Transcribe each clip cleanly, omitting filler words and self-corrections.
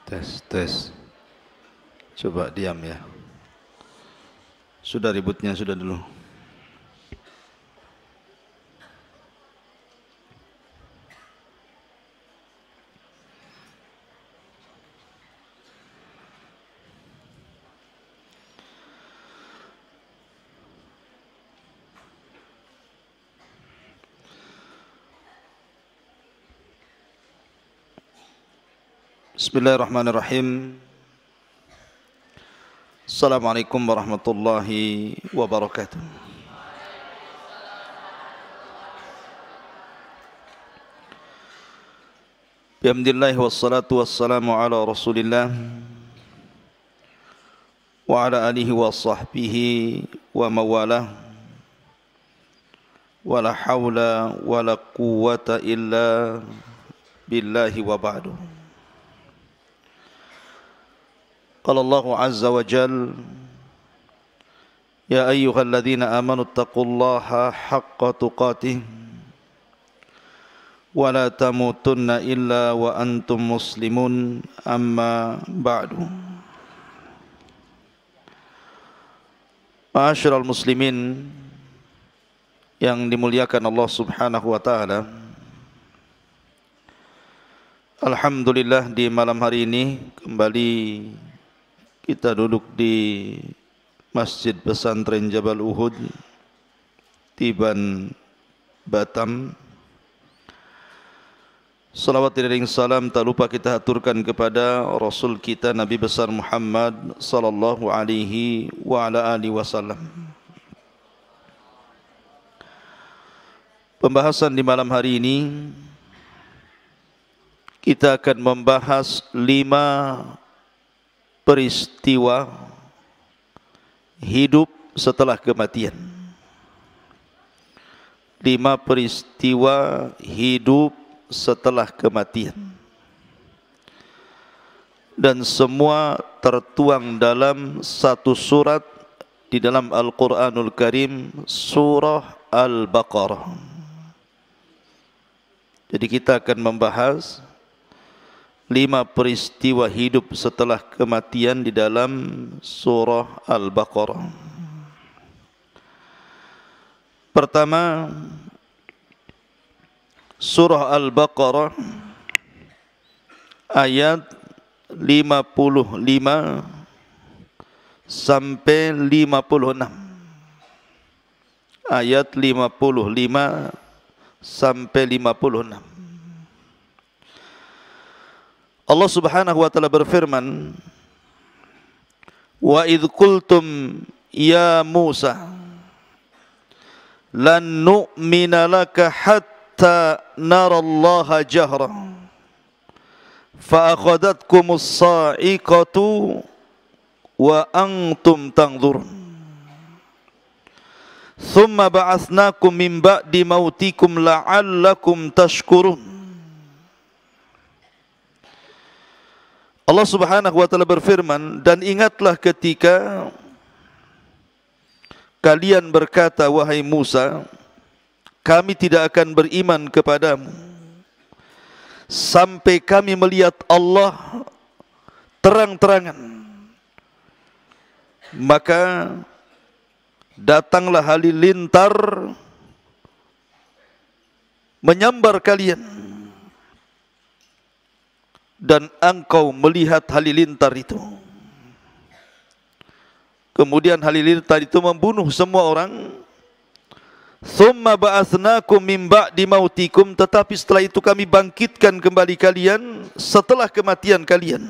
Tes, tes. Coba diam ya. Sudah ributnya, sudah dulu. Bismillahirrahmanirrahim. Assalamualaikum warahmatullahi wabarakatuh. Bihamdillah wassalatu wassalamu ala rasulillah wa ala alihi wa sahbihi wa mawalah wa la hawla wa la quwwata illa billahi wa ba'du. Qala Allahu azza wa jal, ya ayyuhalladzina amanu taqullaha haqqa tuqatih wa la tamutunna illa wa antum muslimun, amma ba'du. Ma'asyiral muslimin yang dimuliakan Allah subhanahu wa ta'ala, alhamdulillah di malam hari ini kembali kita duduk di Masjid Pesantren Jabal Uhud, Tiban, Batam. Salawat dan salam tak lupa kita aturkan kepada Rasul kita Nabi besar Muhammad sallallahu alaihi wa ala alihi wasallam. Pembahasan di malam hari ini kita akan membahas 5 peristiwa hidup setelah kematian. 5 peristiwa hidup setelah kematian. Dan semua tertuang dalam satu surat di dalam Al-Quranul Karim, surah Al-Baqarah. Jadi kita akan membahas 5 peristiwa hidup setelah kematian di dalam surah Al-Baqarah. Pertama, surah Al-Baqarah ayat 55 sampai 56. Ayat 55 sampai 56. Allah subhanahu wa ta'ala berfirman, wa idh qultum ya Musa lan nu'mina laka hatta narallaha jahra fa akhadhatkumus sa'iqatu wa antum tanzurun thumma ba'athnakum min ba'di mautikum la'allakum tashkurun. Allah subhanahu wa ta'ala berfirman, dan ingatlah ketika kalian berkata, wahai Musa, kami tidak akan beriman kepadamu sampai kami melihat Allah terang-terangan. Maka datanglah halilintar menyambar kalian, dan engkau melihat halilintar itu. Kemudian halilintar itu membunuh semua orang. Tsumma ba'atsnakum min ba'di mautikum, tetapi setelah itu kami bangkitkan kembali kalian setelah kematian kalian.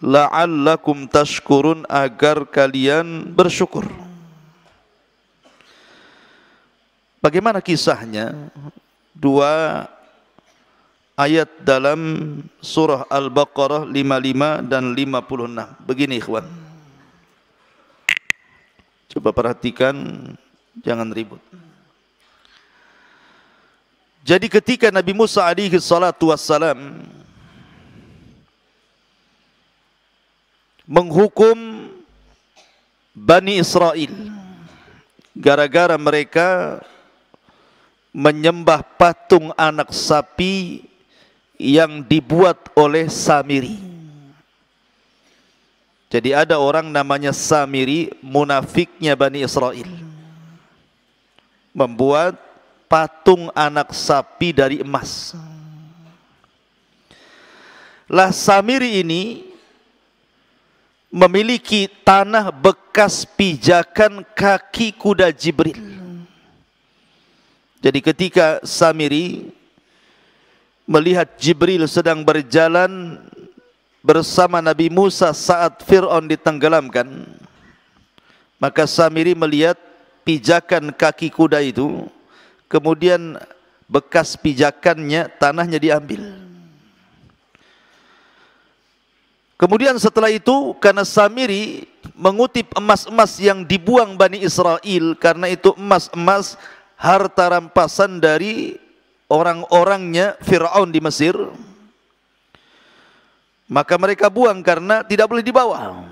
La'allakum tashkurun, agar kalian bersyukur. Bagaimana kisahnya? 2 ayat dalam surah Al-Baqarah 55 dan 56. Begini ikhwan, coba perhatikan, jangan ribut. Jadi ketika Nabi Musa alaihi salatu wassalam menghukum Bani Israel gara-gara mereka menyembah patung anak sapi yang dibuat oleh Samiri. Jadi ada orang namanya Samiri, munafiknya Bani Israel, membuat patung anak sapi dari emas. Lah Samiri ini memiliki tanah bekas pijakan kaki kuda Jibril. Jadi ketika Samiri melihat Jibril sedang berjalan bersama Nabi Musa saat Fir'aun ditenggelamkan, maka Samiri melihat pijakan kaki kuda itu, kemudian bekas pijakannya, tanahnya diambil. Kemudian setelah itu, karena Samiri mengutip emas-emas yang dibuang Bani Israel, karena itu emas-emas harta rampasan dari orang-orangnya Fir'aun di Mesir, maka mereka buang karena tidak boleh dibawa.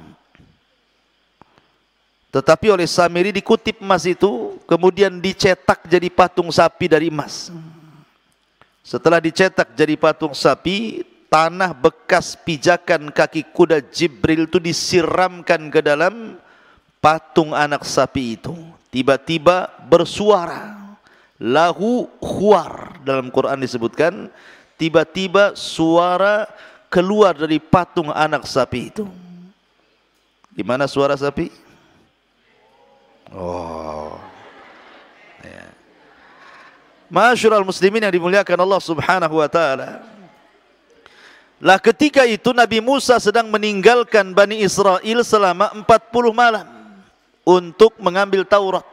Tetapi oleh Samiri dikutip emas itu, kemudian dicetak jadi patung sapi dari emas. Setelah dicetak jadi patung sapi, tanah bekas pijakan kaki kuda Jibril itu disiramkan ke dalam patung anak sapi itu. Tiba-tiba bersuara, lahu khuar, dalam Quran disebutkan, tiba-tiba suara keluar dari patung anak sapi itu. Di mana suara sapi? Oh, ya. Masyurul muslimin yang dimuliakan Allah Subhanahu wa taala. Lah ketika itu Nabi Musa sedang meninggalkan Bani Israel selama 40 malam untuk mengambil Taurat.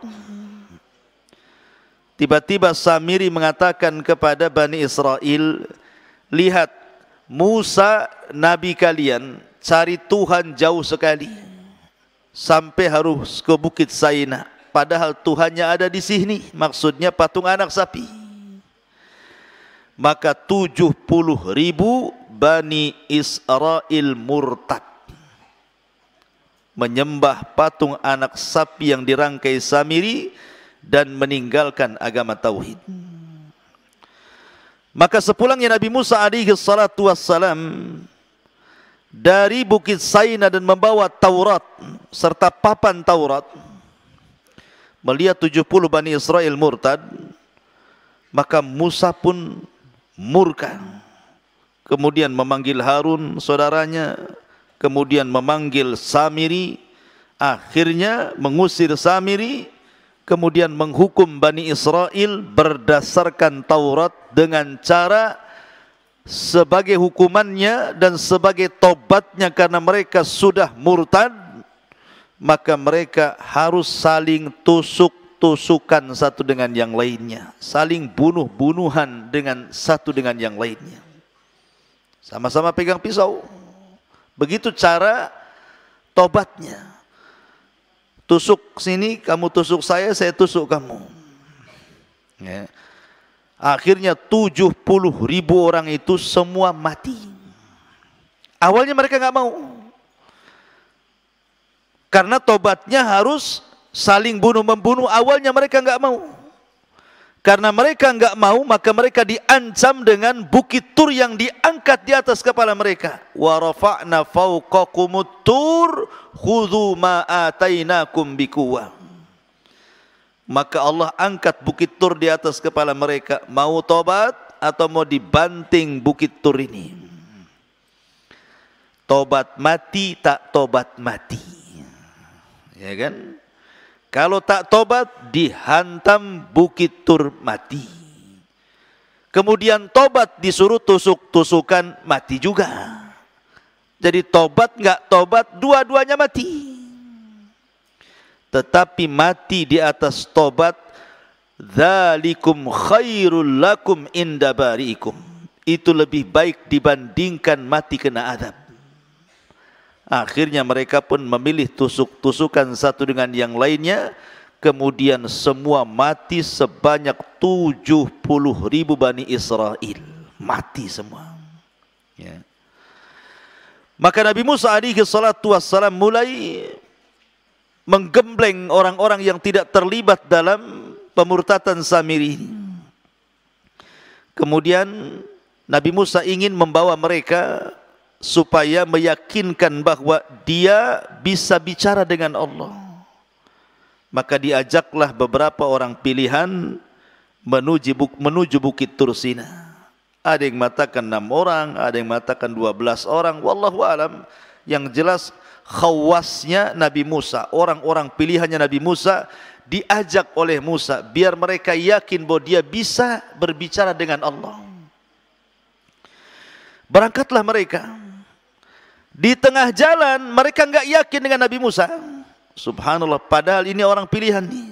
Tiba-tiba Samiri mengatakan kepada Bani Israel, lihat, Musa Nabi kalian cari Tuhan jauh sekali, sampai harus ke Bukit Saina, padahal Tuhannya ada di sini, maksudnya patung anak sapi. Maka 70.000 Bani Israel murtad, menyembah patung anak sapi yang dirangkai Samiri dan meninggalkan agama tauhid. Maka sepulangnya Nabi Musa alaihi salatu wassalam dari Bukit Saina dan membawa Taurat serta papan Taurat, melihat 70 Bani Israel murtad, maka Musa pun murka. Kemudian memanggil Harun saudaranya, kemudian memanggil Samiri, akhirnya mengusir Samiri, kemudian menghukum Bani Israel berdasarkan Taurat dengan cara sebagai hukumannya dan sebagai tobatnya karena mereka sudah murtad, maka mereka harus saling tusuk-tusukan satu dengan yang lainnya, saling bunuh-bunuhan dengan satu dengan yang lainnya, sama-sama pegang pisau. Begitu cara tobatnya. Tusuk sini, kamu tusuk saya tusuk kamu. Ya. Akhirnya 70.000 orang itu semua mati. Awalnya mereka nggak mau, karena tobatnya harus saling bunuh-membunuh. Awalnya mereka nggak mau. Karena mereka nggak mau, maka mereka diancam dengan bukit Tur yang diangkat di atas kepala mereka. Wa rafa'na fawqakumut tur khudhu ma atainakum biquwwah. Maka Allah angkat bukit Tur di atas kepala mereka. Mau tobat atau mau dibanting bukit Tur ini? Tobat mati, tak tobat mati. Ya kan? Kalau tak tobat, dihantam bukit Tur mati. Kemudian tobat disuruh tusuk-tusukan, mati juga. Jadi tobat nggak tobat, dua-duanya mati. Tetapi mati di atas tobat, dzalikum khairul lakum inda bari'ikum. Itu lebih baik dibandingkan mati kena azab. Akhirnya mereka pun memilih tusuk-tusukan satu dengan yang lainnya. Kemudian semua mati sebanyak 70.000 Bani Israel. Mati semua. Ya. Maka Nabi Musa alaihi salatu wassalam mulai menggembleng orang-orang yang tidak terlibat dalam pemurtatan Samiri. Kemudian Nabi Musa ingin membawa mereka supaya meyakinkan bahwa dia bisa bicara dengan Allah. Maka diajaklah beberapa orang pilihan menuju Bukit Tursina. Ada yang mengatakan 6 orang, ada yang mengatakan 12 orang, wallahu alam. Yang jelas khawasnya Nabi Musa, orang-orang pilihannya Nabi Musa, diajak oleh Musa biar mereka yakin bahwa dia bisa berbicara dengan Allah. Berangkatlah mereka. Di tengah jalan mereka enggak yakin dengan Nabi Musa. Subhanallah, padahal ini orang pilihan nih.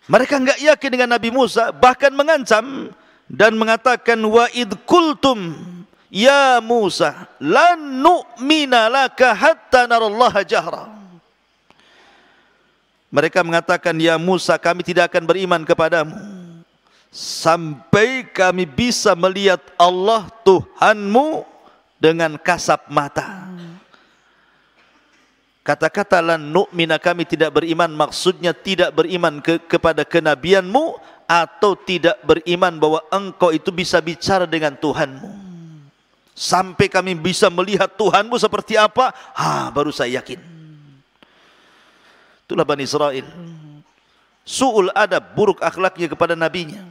Mereka enggak yakin dengan Nabi Musa, bahkan mengancam dan mengatakan, wa id qultum ya Musa lan nu'mina laka hatta narallaha jahra. Mereka mengatakan, ya Musa, kami tidak akan beriman kepadamu sampai kami bisa melihat Allah Tuhanmu dengan kasat mata. Kata-kata lan nu'mina, kami tidak beriman, maksudnya tidak beriman kepada kenabianmu, atau tidak beriman bahwa engkau itu bisa bicara dengan Tuhanmu. Sampai kami bisa melihat Tuhanmu seperti apa, baru saya yakin. Itulah Bani Israel. Su'ul adab, buruk akhlaknya kepada nabinya.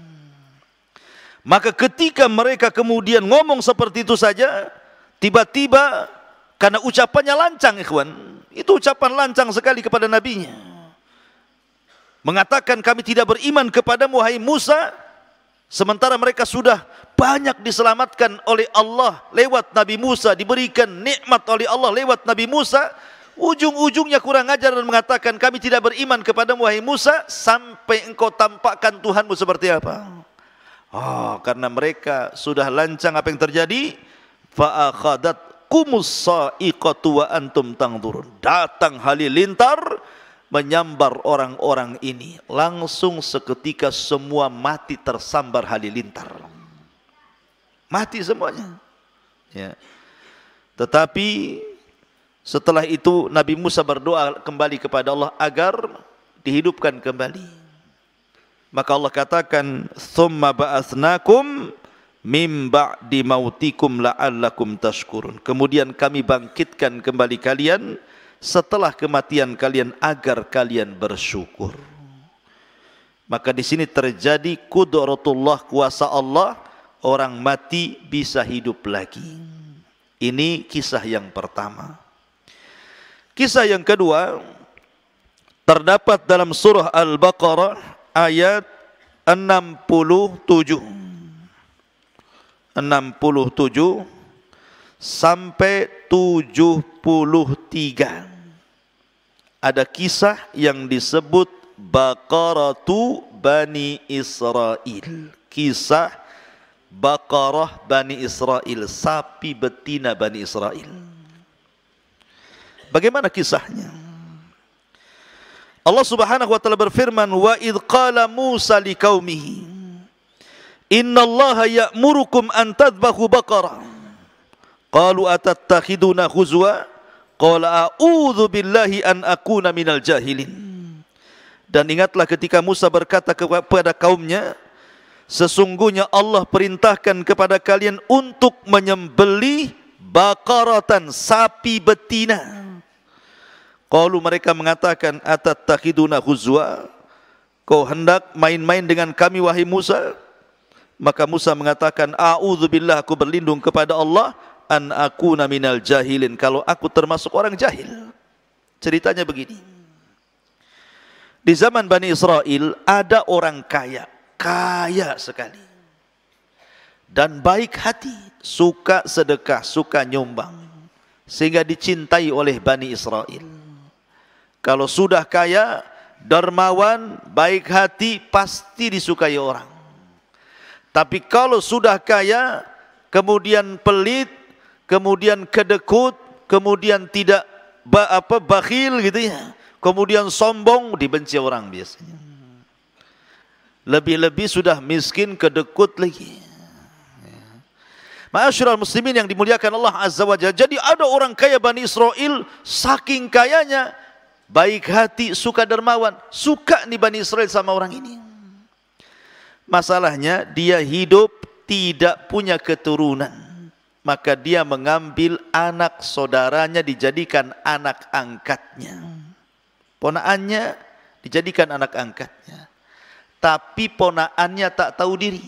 Maka ketika mereka kemudian ngomong seperti itu saja, tiba-tiba karena ucapannya lancang, ikhwan, itu ucapan lancang sekali kepada nabinya. Mengatakan kami tidak beriman kepadamu wahai Musa, sementara mereka sudah banyak diselamatkan oleh Allah lewat Nabi Musa, diberikan nikmat oleh Allah lewat Nabi Musa. Ujung-ujungnya kurang ajar dan mengatakan kami tidak beriman kepadamu wahai Musa sampai engkau tampakkan Tuhanmu seperti apa. Karena mereka sudah lancang, apa yang terjadi? Fa akhadatkumus sa'iqatu wa antum tanzurun. Datang halilintar menyambar orang-orang ini. Langsung seketika semua mati tersambar halilintar. Mati semuanya. Ya. Tetapi setelah itu Nabi Musa berdoa kembali kepada Allah agar dihidupkan kembali. Maka Allah katakan, "Tsumma ba'atsnakum mim ba'di mautikum la'allakum tashkurun." Kemudian kami bangkitkan kembali kalian setelah kematian kalian agar kalian bersyukur. Maka di sini terjadi qudratullah, kuasa Allah, orang mati bisa hidup lagi. Ini kisah yang pertama. Kisah yang kedua terdapat dalam surah Al-Baqarah ayat 67 sampai 73. Ada kisah yang disebut Baqaratu Bani Israel. Kisah Baqarah Bani Israel, sapi betina Bani Israel. Bagaimana kisahnya? Allah Subhanahu wa taala berfirman, wa idh qala Musa liqaumihi innallaha ya'murukum an tadhbahu baqarah qalu atattakhiduna huzwa qala a'udzu billahi an akuna minal jahilin. Dan ingatlah ketika Musa berkata kepada kaumnya, sesungguhnya Allah perintahkan kepada kalian untuk menyembelih baqaratan, sapi betina. Qalu, mereka mengatakan, atattakhiduna huzwa, kau hendak main-main dengan kami wahai Musa? Maka Musa mengatakan, a'udzubillah, aku berlindung kepada Allah, an akuna minal jahilin, kalau aku termasuk orang jahil. Ceritanya begini. Di zaman Bani Israel ada orang kaya, kaya sekali, dan baik hati, suka sedekah, suka nyumbang, sehingga dicintai oleh Bani Israel. Kalau sudah kaya, dermawan, baik hati, pasti disukai orang. Tapi kalau sudah kaya, kemudian pelit, kemudian kedekut, kemudian tidak bakhil gitu ya, kemudian sombong, dibenci orang biasanya. Lebih-lebih sudah miskin, kedekut lagi. Ma'asyiral muslimin yang dimuliakan Allah Azza wa Jalla. Jadi ada orang kaya Bani Israel, saking kayanya, baik hati, suka dermawan, suka nih Bani Israel sama orang ini. Masalahnya dia hidup tidak punya keturunan. maka dia mengambil anak saudaranya dijadikan anak angkatnya. Ponaannya dijadikan anak angkatnya. Tapi ponaannya tak tahu diri.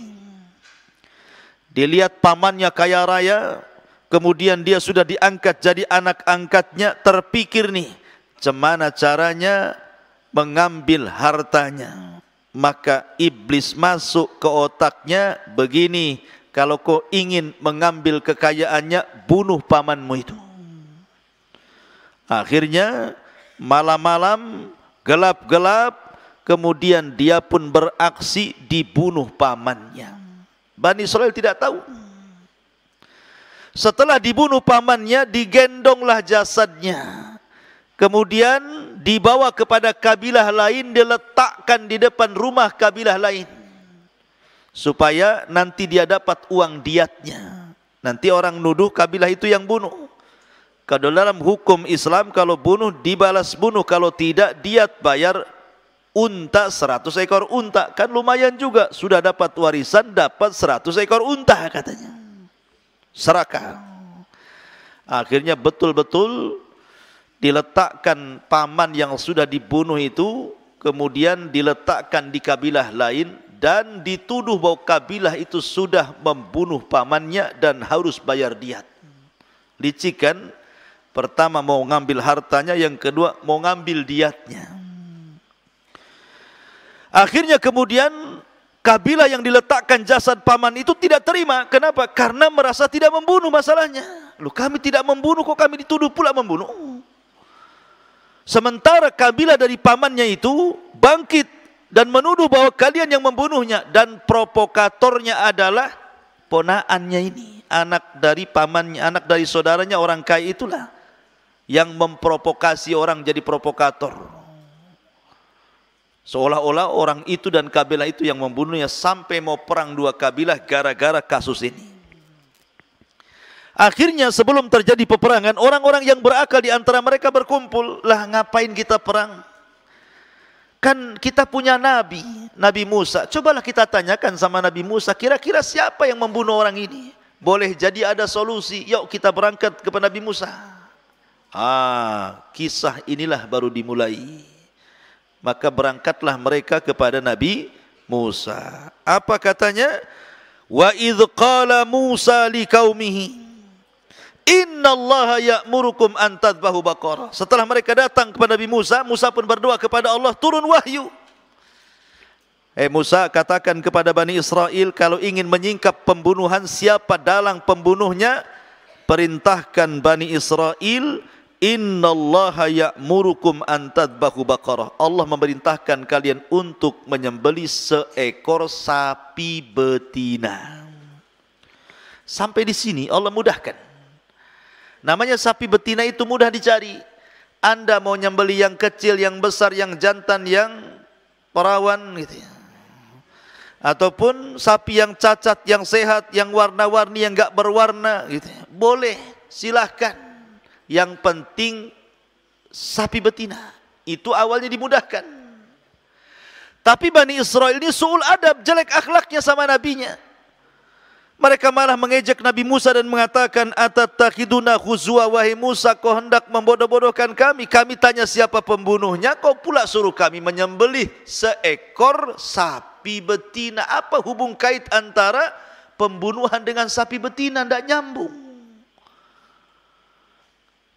Dilihat pamannya kaya raya, kemudian dia sudah diangkat jadi anak angkatnya, terpikir nih, gimana caranya mengambil hartanya. Maka iblis masuk ke otaknya, begini, kalau kau ingin mengambil kekayaannya, bunuh pamanmu itu. Akhirnya malam-malam, gelap-gelap, kemudian dia pun beraksi dibunuh pamannya. Bani Israel tidak tahu. Setelah dibunuh pamannya, digendonglah jasadnya. Kemudian dibawa kepada kabilah lain, diletakkan di depan rumah kabilah lain. Supaya nanti dia dapat uang diatnya. Nanti orang nuduh kabilah itu yang bunuh. Kalau dalam hukum Islam, kalau bunuh dibalas bunuh. Kalau tidak, diat bayar unta 100 ekor unta. Kan lumayan juga. Sudah dapat warisan, dapat 100 ekor unta katanya. Serakah. Akhirnya betul-betul diletakkan paman yang sudah dibunuh itu, kemudian diletakkan di kabilah lain, dan dituduh bahwa kabilah itu sudah membunuh pamannya dan harus bayar diat. Licik kan? Pertama mau ngambil hartanya, yang kedua mau ngambil diatnya. Akhirnya kemudian kabilah yang diletakkan jasad paman itu tidak terima. Kenapa? Karena merasa tidak membunuh masalahnya. Loh, kami tidak membunuh, kok kami dituduh pula membunuh? Sementara kabilah dari pamannya itu bangkit dan menuduh bahwa kalian yang membunuhnya, dan provokatornya adalah ponaannya ini, anak dari pamannya, anak dari saudaranya orang kaya itulah yang memprovokasi orang jadi provokator. Seolah-olah orang itu dan kabilah itu yang membunuhnya, sampai mau perang dua kabilah gara-gara kasus ini. Akhirnya sebelum terjadi peperangan, orang-orang yang berakal di antara mereka berkumpul. Lah, ngapain kita perang? Kan kita punya Nabi, Nabi Musa. Cobalah kita tanyakan sama Nabi Musa, kira-kira siapa yang membunuh orang ini? Boleh jadi ada solusi. Yuk kita berangkat kepada Nabi Musa. Kisah inilah baru dimulai. Maka berangkatlah mereka kepada Nabi Musa. Apa katanya? Wa idh qala Musa liqaumihi innallaha ya'murukum an tadhbahu baqarah. Setelah mereka datang kepada Nabi Musa, Musa pun berdoa kepada Allah, turun wahyu. Musa, katakan kepada Bani Israel, kalau ingin menyingkap pembunuhan, siapa dalang pembunuhnya, perintahkan Bani Israel, innallaha ya'murukum an tadhbahu baqarah. Allah memerintahkan kalian untuk menyembelih seekor sapi betina. Sampai di sini Allah mudahkan. Namanya sapi betina itu mudah dicari. Anda mau nyembelih yang kecil, yang besar, yang jantan, yang perawan gitu ya. Ataupun sapi yang cacat, yang sehat, yang warna-warni, yang enggak berwarna gitu ya. Boleh, silahkan. Yang penting sapi betina. Itu awalnya dimudahkan. Tapi Bani Israel ini su'ul adab, jelek akhlaknya sama nabinya. Mereka malah mengejek Nabi Musa dan mengatakan, atattakhiduna khuzwa, wahai Musa, kau hendak membodoh-bodohkan kami. Kami tanya siapa pembunuhnya, kau pula suruh kami menyembelih seekor sapi betina. Apa hubung kait antara pembunuhan dengan sapi betina? Tidak nyambung.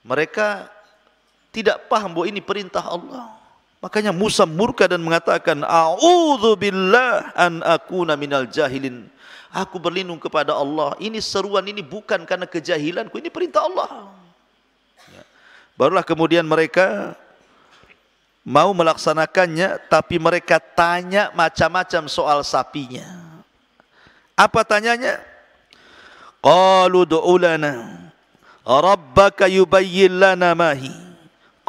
Mereka tidak paham bahwa ini perintah Allah. Makanya Musa murka dan mengatakan, a'udzubillah an akuna minal jahilin. Aku berlindung kepada Allah. Ini seruan ini bukan karena kejahilanku, ini perintah Allah. Ya. Barulah kemudian mereka mau melaksanakannya, tapi mereka tanya macam-macam soal sapinya. Apa tanyanya? Qalu du'u lana rabbaka yubayyin lana mahi.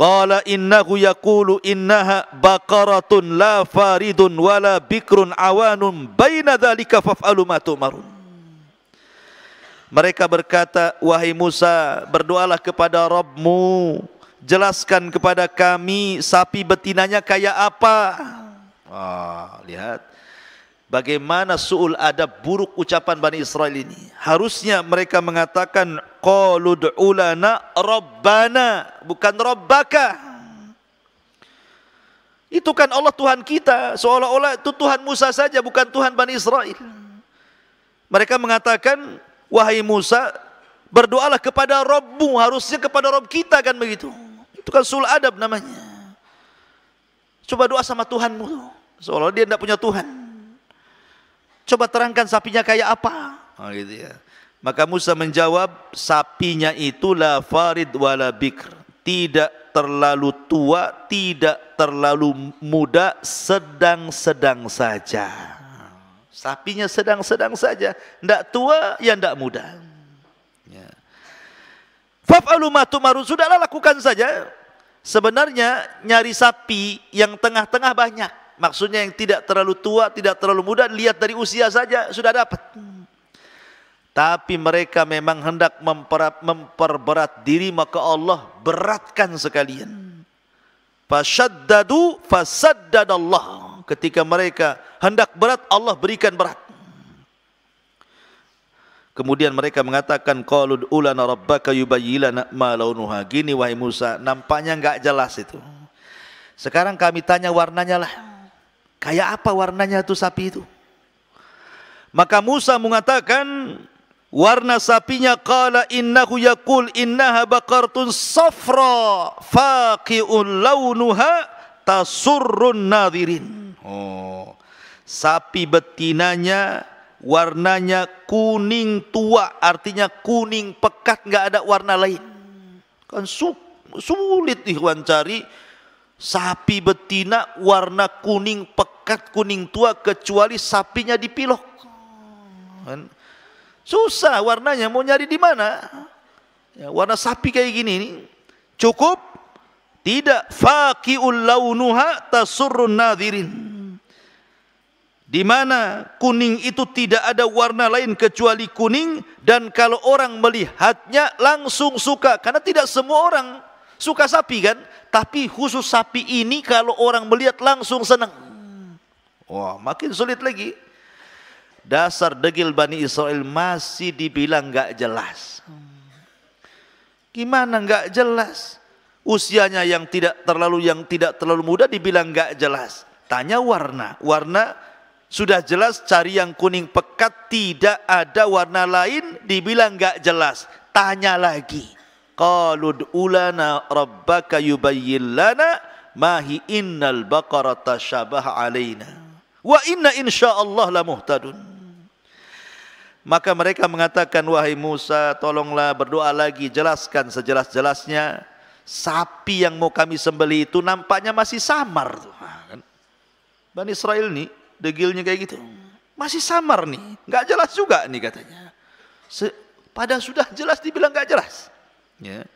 Qala innahu yaqulu innaha baqaratun la faridun wala bikrun awanun baina dzalika faf'alu ma tu'marun. Mereka berkata, wahai Musa, berdoalah kepada Rabbmu, jelaskan kepada kami sapi betinanya kayak apa. Lihat. Bagaimana su'ul adab, buruk ucapan Bani Israel ini. Harusnya mereka mengatakan qalu ud'u lana rabbana, bukan rabbaka. Itu kan Allah Tuhan kita, seolah-olah itu Tuhan Musa saja, bukan Tuhan Bani Israel. Mereka mengatakan, wahai Musa, berdoalah kepada Rabbmu, harusnya kepada Rabb kita kan begitu. Itu kan su'ul adab namanya. Coba doa sama Tuhanmu, seolah-olah dia tidak punya Tuhan. Coba terangkan sapinya kayak apa? Oh, gitu ya. Maka Musa menjawab, sapinya itu la farid wala bikr, tidak terlalu tua, tidak terlalu muda, sedang-sedang saja. Sapinya sedang-sedang saja, tidak tua, ya tidak muda. Ya. Faf'alu ma tu'marun, sudahlah lakukan saja. Sebenarnya nyari sapi yang tengah-tengah banyak. Maksudnya yang tidak terlalu tua, tidak terlalu muda, lihat dari usia saja sudah dapat. Tapi mereka memang hendak memperberat diri, maka Allah beratkan sekalian. Fasyaddadu fasaddadallah. Ketika mereka hendak berat, Allah berikan berat. Kemudian mereka mengatakan qalu ud'u lana rabbaka yubayyin lana ma launuha. Gini wahai Musa, nampaknya enggak jelas itu. Sekarang kami tanya warnanya lah. Kayak apa warnanya itu sapi itu? Maka Musa mengatakan warna sapinya, qala innahu yaqul innaha baqaratun safra faqi'un launuha tasurrun nadhirin. Oh, sapi betinanya warnanya kuning tua, artinya kuning pekat, enggak ada warna lain. Kan sulit ikhwan cari sapi betina warna kuning pekat, kuning tua, kecuali sapinya dipilok. Susah warnanya, mau nyari di mana? Ya, warna sapi kayak gini nih. Cukup? Tidak. Faqi'ul launuha tasurrun nadhirin. Di mana kuning itu tidak ada warna lain kecuali kuning, dan kalau orang melihatnya langsung suka, karena tidak semua orang suka sapi kan, tapi khusus sapi ini kalau orang melihat langsung senang. Wah, makin sulit lagi. Dasar degil Bani Israel masih dibilang enggak jelas. Gimana enggak jelas? Usianya yang tidak terlalu muda dibilang enggak jelas. Tanya warna. Warna sudah jelas, cari yang kuning pekat, tidak ada warna lain, dibilang enggak jelas. Tanya lagi. Qalu ud'u lana rabbaka yubayyin lana ma hi innal baqarata syabaha alaina wa inna insyaallah la muhtadun. Maka mereka mengatakan, wahai Musa, tolonglah berdoa lagi, jelaskan sejelas-jelasnya. Sapi yang mau kami sembelih itu nampaknya masih samar. Bani Israel nih, degilnya kayak gitu. Masih samar nih, nggak jelas juga nih katanya. Padahal sudah jelas dibilang nggak jelas. Ya.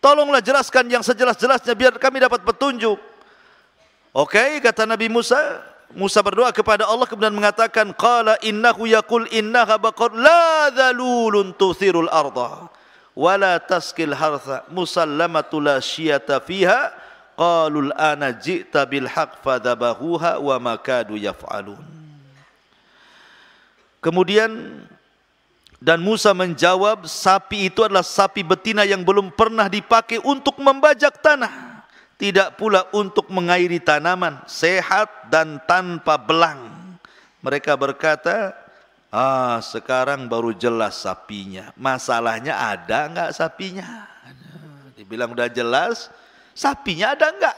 Tolonglah jelaskan yang sejelas-jelasnya biar kami dapat petunjuk. Oke, kata Nabi Musa. Musa berdoa kepada Allah kemudian mengatakan, qala innahu yaqul innaha baqar la dhalulun tuthirul arda wa la taskil hartha musallamatu la syiyata fiha qalul ana ji'ta bil haqq fadhabahuha wa ma kadu yaf'alun. Kemudian dan Musa menjawab, sapi itu adalah sapi betina yang belum pernah dipakai untuk membajak tanah, tidak pula untuk mengairi tanaman, sehat dan tanpa belang. Mereka berkata, sekarang baru jelas sapinya. Masalahnya ada enggak sapinya? Dibilang udah jelas, sapinya ada enggak?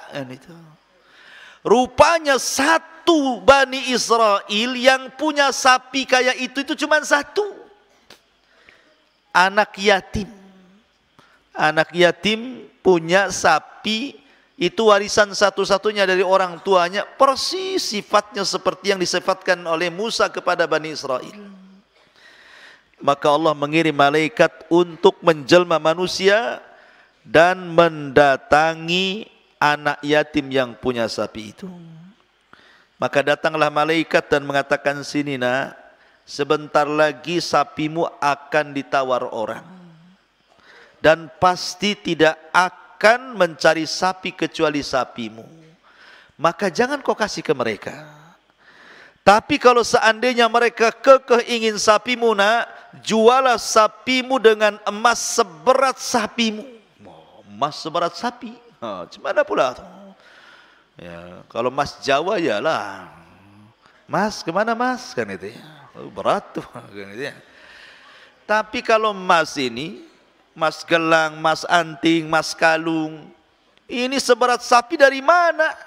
Rupanya satu Bani Israel yang punya sapi kayak itu cuma satu. Anak yatim. Anak yatim punya sapi, itu warisan satu-satunya dari orang tuanya, persis sifatnya seperti yang disifatkan oleh Musa kepada Bani Israel. Maka Allah mengirim malaikat untuk menjelma manusia dan mendatangi anak yatim yang punya sapi itu. Maka datanglah malaikat dan mengatakan, sini nak, sebentar lagi sapimu akan ditawar orang. Dan pasti tidak akan mencari sapi kecuali sapimu. Maka jangan kau kasih ke mereka. Tapi kalau seandainya mereka kekeh ingin sapimu nak, jualah sapimu dengan emas seberat sapimu. Emas seberat sapi. Gimana pula tu? Ya, kalau emas Jawa ya lah. Mas, kemana mas? Kan itu ya. Berat tuh. Kan itu ya. Tapi kalau emas ini, emas gelang, emas anting, emas kalung, ini seberat sapi dari mana?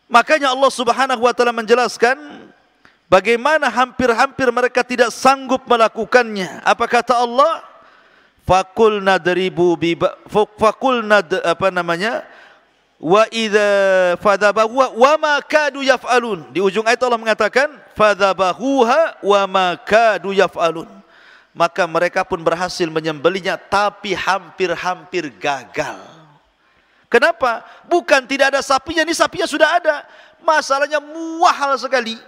Makanya Allah Subhanahu wa taala menjelaskan bagaimana hampir-hampir mereka tidak sanggup melakukannya. Apa kata Allah? Fakul nadribu bi fakul nad apa namanya? Wa idza fadhabahu wa ma kadu yaf'alun. Di ujung ayat Allah mengatakan fadhabahuha wa ma kadu yaf'alun. Maka mereka pun berhasil menyembelinya tapi hampir-hampir gagal. Kenapa? Bukan tidak ada sapinya, ini sapinya sudah ada. Masalahnya mahal sekali.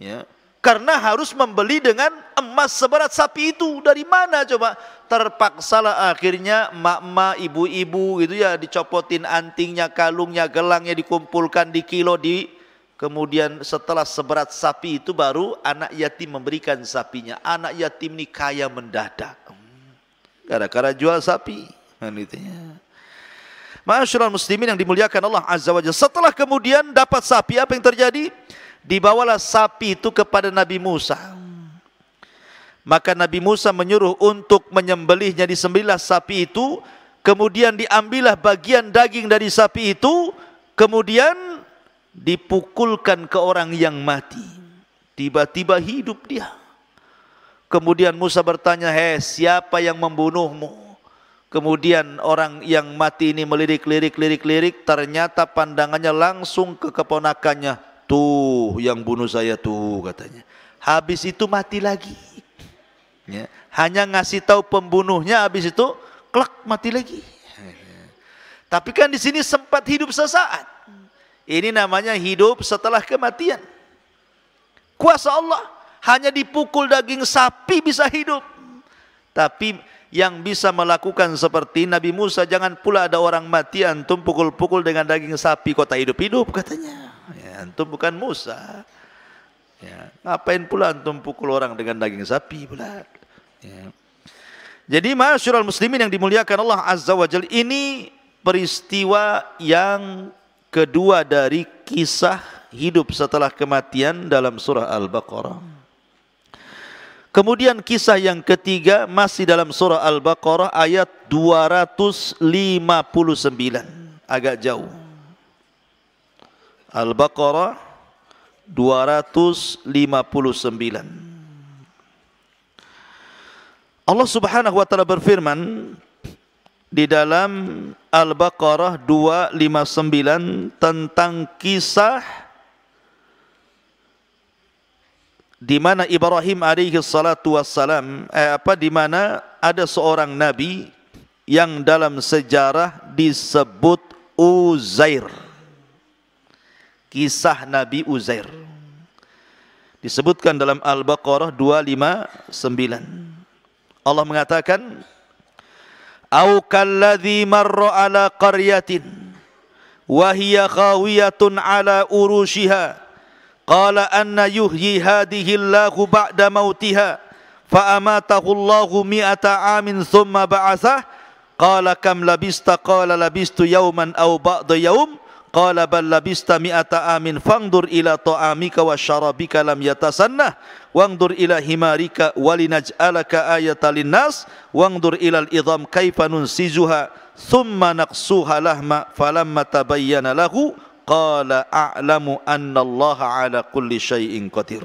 Ya. Karena harus membeli dengan emas seberat sapi itu. Dari mana coba? Terpaksalah akhirnya mak-mak, ibu-ibu gitu ya, dicopotin antingnya, kalungnya, gelangnya, dikumpulkan di kilo, kemudian setelah seberat sapi itu baru anak yatim memberikan sapinya. Anak yatim ini kaya mendadak. Gara-gara jual sapi. Gitu ya. Ma'asyiral muslimin yang dimuliakan Allah Azza wa Jalla. Setelah kemudian dapat sapi, apa yang terjadi? Dibawalah sapi itu kepada Nabi Musa. Maka Nabi Musa menyuruh untuk menyembelihnya, disembelihlah sapi itu. Kemudian diambillah bagian daging dari sapi itu. Kemudian dipukulkan ke orang yang mati. Tiba-tiba hidup dia. Kemudian Musa bertanya, hei siapa yang membunuhmu? Kemudian orang yang mati ini melirik-lirik, ternyata pandangannya langsung ke keponakannya. Tuh yang bunuh saya tuh, katanya. Habis itu mati lagi. Ya. Hanya ngasih tahu pembunuhnya, habis itu klak mati lagi. Tapi kan di sini sempat hidup sesaat. Ini namanya hidup setelah kematian. Kuasa Allah, hanya dipukul daging sapi bisa hidup. Tapi yang bisa melakukan seperti Nabi Musa, jangan pula ada orang mati antum pukul-pukul dengan daging sapi kok tak hidup-hidup, katanya. Ya, antum bukan Musa. Ya, ngapain pula antum pukul orang dengan daging sapi pula? Ya. Jadi ma'asyiral muslimin yang dimuliakan Allah Azza wa Jalla, ini peristiwa yang kedua dari kisah hidup setelah kematian dalam surah Al-Baqarah. Kemudian kisah yang ketiga masih dalam surah Al-Baqarah ayat 259. Agak jauh. Al-Baqarah 259. Allah Subhanahu wa taala berfirman di dalam Al-Baqarah 259 tentang kisah di mana Ibrahim alaihi salatu wassalam, di mana ada seorang nabi yang dalam sejarah disebut Uzair. Kisah Nabi Uzair disebutkan dalam Al-Baqarah 259. Allah mengatakan, "Au kalladzi marra ala qaryatin wa hiya khawiyatun ala urushiha." Qala anna yuhyi hadhihi Allahu ba'da mautiha fa amatahu Allahu mi'ata amin thumma ba'athah qala kam labista qala labistu yawman aw ba'da yawm qala bal labista mi'ata amin fangdur ila ta'amika wa syarabika lam yatasannah wangdur ila himarika walinaj'alaka ayatan linnas wangdur ila al-idham kaifa nunsizuha thumma naqsuha lahma falamma tabayyana lahu qala a'lamu anna Allah ala kulli syai'in qadir.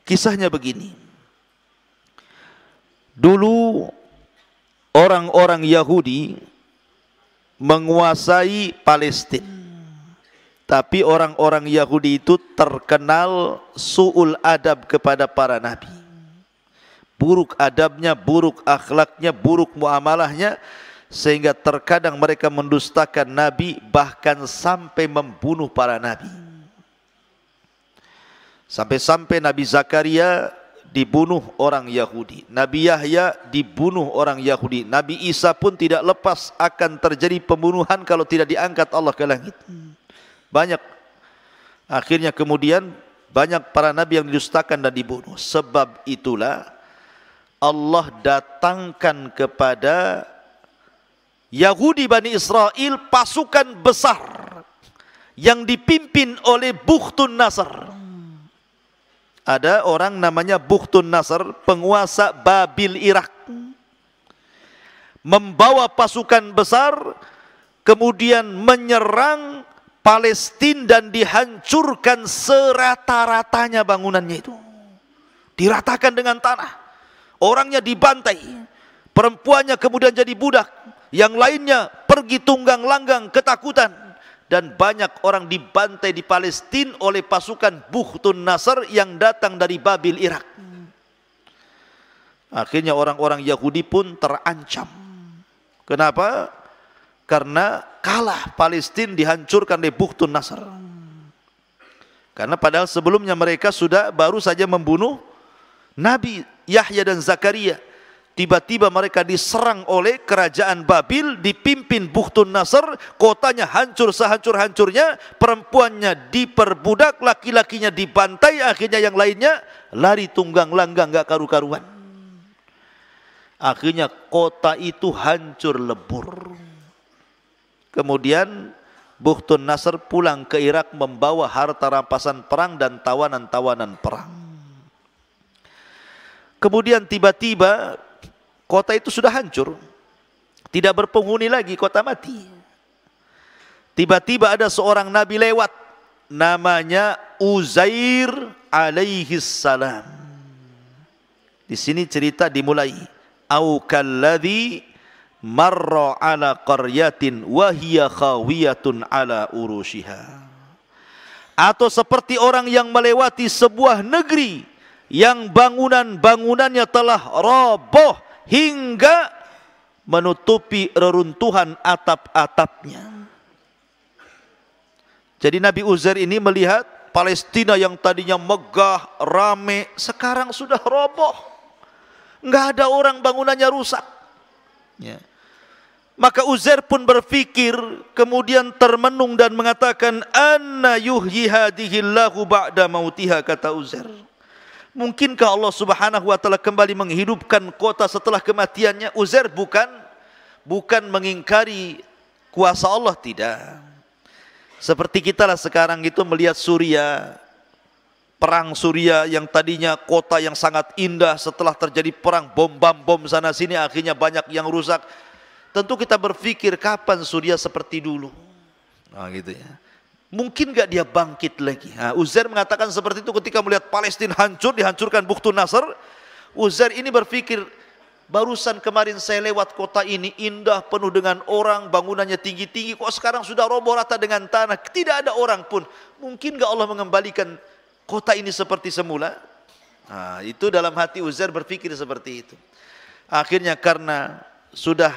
Kisahnya begini. Dulu orang-orang Yahudi menguasai Palestina. Tapi orang-orang Yahudi itu terkenal su'ul adab kepada para nabi. Buruk adabnya, buruk akhlaknya, buruk muamalahnya, sehingga terkadang mereka mendustakan Nabi, bahkan sampai membunuh para Nabi. Sampai-sampai Nabi Zakaria dibunuh orang Yahudi, Nabi Yahya dibunuh orang Yahudi, Nabi Isa pun tidak lepas akan terjadi pembunuhan kalau tidak diangkat Allah ke langit. Banyak. Akhirnya kemudian banyak para nabi yang didustakan dan dibunuh. Sebab itulah Allah datangkan kepada Yahudi Bani Israel pasukan besar yang dipimpin oleh Bukhtun Nasr. Ada orang namanya Bukhtun Nasr, penguasa Babil Irak, membawa pasukan besar kemudian menyerang Palestina dan dihancurkan serata-ratanya bangunannya itu. Diratakan dengan tanah. Orangnya dibantai. Perempuannya kemudian jadi budak. Yang lainnya pergi tunggang langgang ketakutan. Dan banyak orang dibantai di Palestina oleh pasukan Bukhtun Nasr yang datang dari Babil Irak. Akhirnya orang-orang Yahudi pun terancam. Kenapa? Karena kalah, Palestina dihancurkan oleh Bukhtun Nasr. Karena padahal sebelumnya mereka sudah baru saja membunuh Nabi Yahya dan Zakaria. Tiba-tiba mereka diserang oleh kerajaan Babil dipimpin Bukhtun Nasr, kotanya hancur sehancur-hancurnya, perempuannya diperbudak, laki-lakinya dibantai, akhirnya yang lainnya lari tunggang langgang gak karu-karuan. Akhirnya kota itu hancur lebur. Kemudian Bukhtun Nasr pulang ke Irak membawa harta rampasan perang dan tawanan-tawanan perang. Kemudian tiba-tiba kota itu sudah hancur, tidak berpenghuni lagi, kota mati. Tiba-tiba ada seorang nabi lewat, namanya Uzair alaihi salam. Di sini cerita dimulai, au kalladzi marra ala qaryatin wa hiya khawiyatun ala urushiha. Atau seperti orang yang melewati sebuah negeri yang bangunan-bangunannya telah roboh hingga menutupi reruntuhan atap-atapnya. Jadi Nabi Uzair ini melihat Palestina yang tadinya megah, rame, sekarang sudah roboh. Enggak ada orang, bangunannya rusak. Ya. Maka Uzair pun berpikir, kemudian termenung dan mengatakan, anna yuhyi hadhillahu ba'da mautiha, kata Uzair. Mungkinkah Allah Subhanahu wa taala kembali menghidupkan kota setelah kematiannya? Uzair bukan mengingkari kuasa Allah, tidak. Seperti kita lah sekarang itu melihat Suria, perang Suria yang tadinya kota yang sangat indah, setelah terjadi perang bom sana sini akhirnya banyak yang rusak. Tentu kita berpikir kapan Suria seperti dulu. Nah, gitu ya. Mungkin gak dia bangkit lagi? Nah, Uzair mengatakan seperti itu ketika melihat Palestina hancur, dihancurkan Bukhtun Nasr. Uzair ini berpikir, barusan kemarin saya lewat kota ini, indah, penuh dengan orang, bangunannya tinggi-tinggi, kok sekarang sudah roboh rata dengan tanah, tidak ada orang pun. Mungkin gak Allah mengembalikan kota ini seperti semula? Nah, itu dalam hati Uzair berpikir seperti itu. Akhirnya karena sudah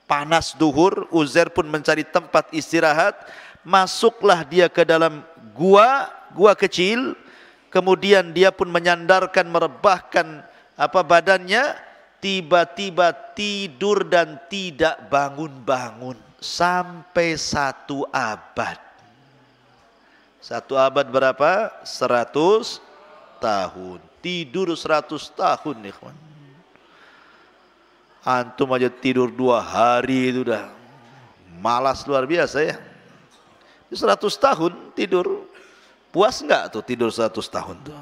panas duhur, Uzair pun mencari tempat istirahat. Masuklah dia ke dalam gua kecil, kemudian dia pun menyandarkan, merebahkan badannya, tiba-tiba tidur dan tidak bangun-bangun sampai 1 abad. 1 abad berapa? 100 tahun. Tidur 100 tahun, ikhwan. Antum aja tidur 2 hari itu udah malas luar biasa ya. 100 tahun tidur, puas enggak tuh tidur 100 tahun tuh?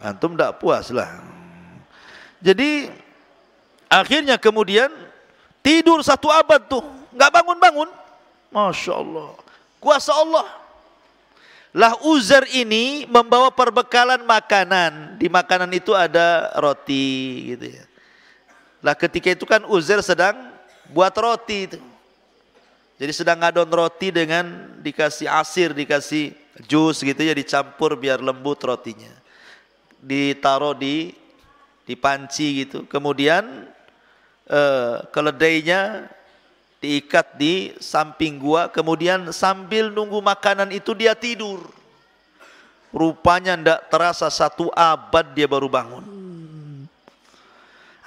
Antum enggak puas lah. Jadi akhirnya kemudian tidur 1 abad tuh, enggak bangun-bangun. Masya Allah, kuasa Allah. Lah Uzair ini membawa perbekalan makanan. Di makanan itu ada roti gitu ya. Lah ketika itu kan Uzair sedang buat roti itu. Jadi sedang ngadon roti dengan dikasih asir, dikasih jus gitu ya, dicampur biar lembut rotinya. Ditaruh di panci gitu. Kemudian keledainya diikat di samping gua. Kemudian sambil nunggu makanan itu dia tidur. Rupanya ndak terasa 1 abad dia baru bangun.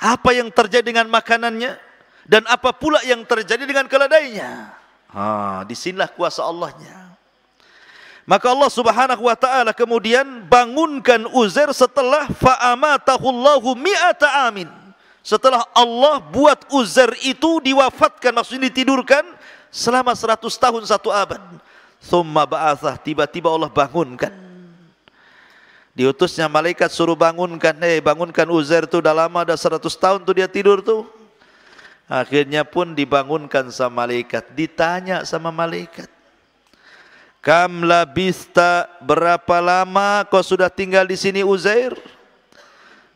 Apa yang terjadi dengan makanannya? Dan apa pula yang terjadi dengan keledainya? Disinilah kuasa Allahnya. Maka Allah Subhanahu wa taala kemudian bangunkan Uzair setelah fa'amatahullahu mi'ata amin. Setelah Allah buat Uzair itu diwafatkan, maksudnya ditidurkan selama 100 tahun 1 abad. Tsumma ba'atsah, tiba-tiba Allah bangunkan. Diutusnya malaikat suruh bangunkan, bangunkan Uzair tuh udah lama, udah 100 tahun tuh dia tidur tuh. Akhirnya pun dibangunkan sama malaikat, ditanya sama malaikat, kam labista, berapa lama kau sudah tinggal di sini Uzair?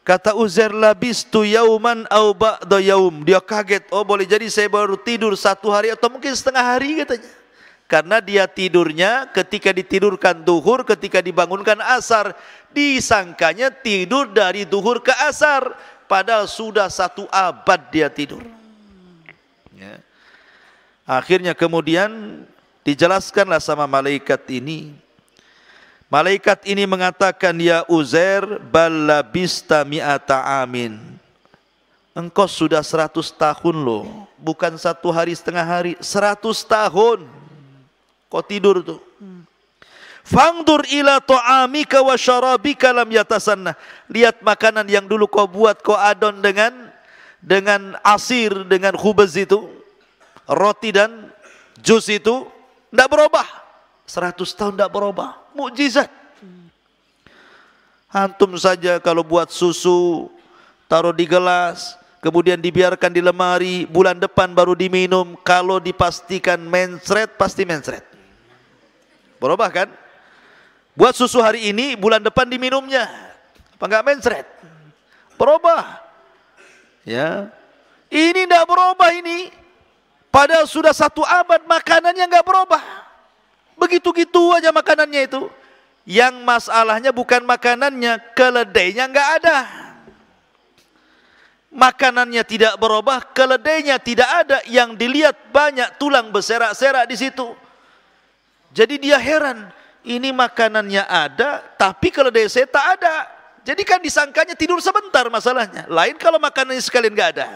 Kata Uzair, labistu yauman au ba'da yaum. Dia kaget, oh boleh jadi saya baru tidur 1 hari atau mungkin setengah hari katanya. Karena dia tidurnya ketika ditidurkan duhur, ketika dibangunkan asar, disangkanya tidur dari duhur ke asar, padahal sudah 1 abad dia tidur. Ya. Akhirnya kemudian dijelaskanlah sama malaikat ini. Malaikat ini mengatakan, ya Uzair, bal labista mi'ata amin. Engkau sudah 100 tahun loh, bukan 1 hari setengah hari, 100 tahun kau tidur tuh. Fangdur ila ta'amika wa syarabika lam yatasanna. Lihat makanan yang dulu kau buat, kau adon dengan asir, dengan khubaz itu, roti dan jus itu, tidak berubah. 100 tahun tidak berubah. Mukjizat. Antum saja kalau buat susu, taruh di gelas, kemudian dibiarkan di lemari, bulan depan baru diminum, kalau dipastikan mencret, pasti mencret. Berubah kan? Buat susu hari ini, bulan depan diminumnya, apa enggak mencret? Berubah. Ya, ini tidak berubah ini. Padahal sudah 1 abad makanannya enggak berubah. Begitu-gitu aja makanannya itu. Yang masalahnya bukan makanannya, keledainya enggak ada. Makanannya tidak berubah, keledainya tidak ada. Yang dilihat banyak tulang berserak-serak di situ. Jadi dia heran, ini makanannya ada, tapi keledai saya tak ada. Jadi kan disangkanya tidur sebentar masalahnya. Lain kalau makanannya sekalian enggak ada.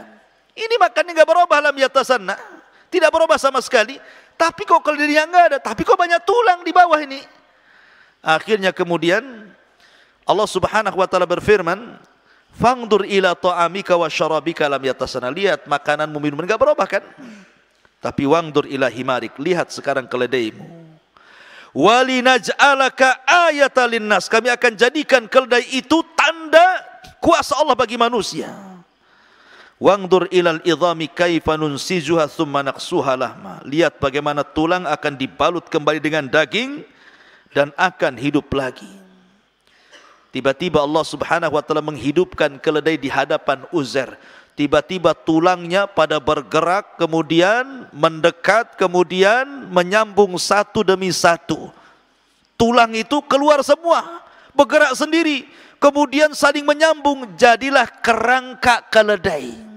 Ini makannya enggak berubah, lam yatasanna. Tidak berubah sama sekali. Tapi kok keledainya enggak ada, tapi kok banyak tulang di bawah ini. Akhirnya kemudian Allah Subhanahu wa taala berfirman, fangdur ila ta'amika wa syarabika lam yatasanna. Lihat makananmu, minuman enggak berubah kan? Tapi wangdur ila himarik, lihat sekarang keledaimu. Walinaj'alaka ayatan linnas, kami akan jadikan keledai itu tanda kuasa Allah bagi manusia. Wangdur ilal idhami kaifa nunsijuha thumma naqsuha lahma. Lihat bagaimana tulang akan dibalut kembali dengan daging dan akan hidup lagi. Tiba-tiba Allah Subhanahu wa taala menghidupkan keledai di hadapan Uzair. Tiba-tiba tulangnya pada bergerak, kemudian mendekat, kemudian menyambung satu demi satu. Tulang itu keluar semua, bergerak sendiri, kemudian saling menyambung, jadilah kerangka keledai.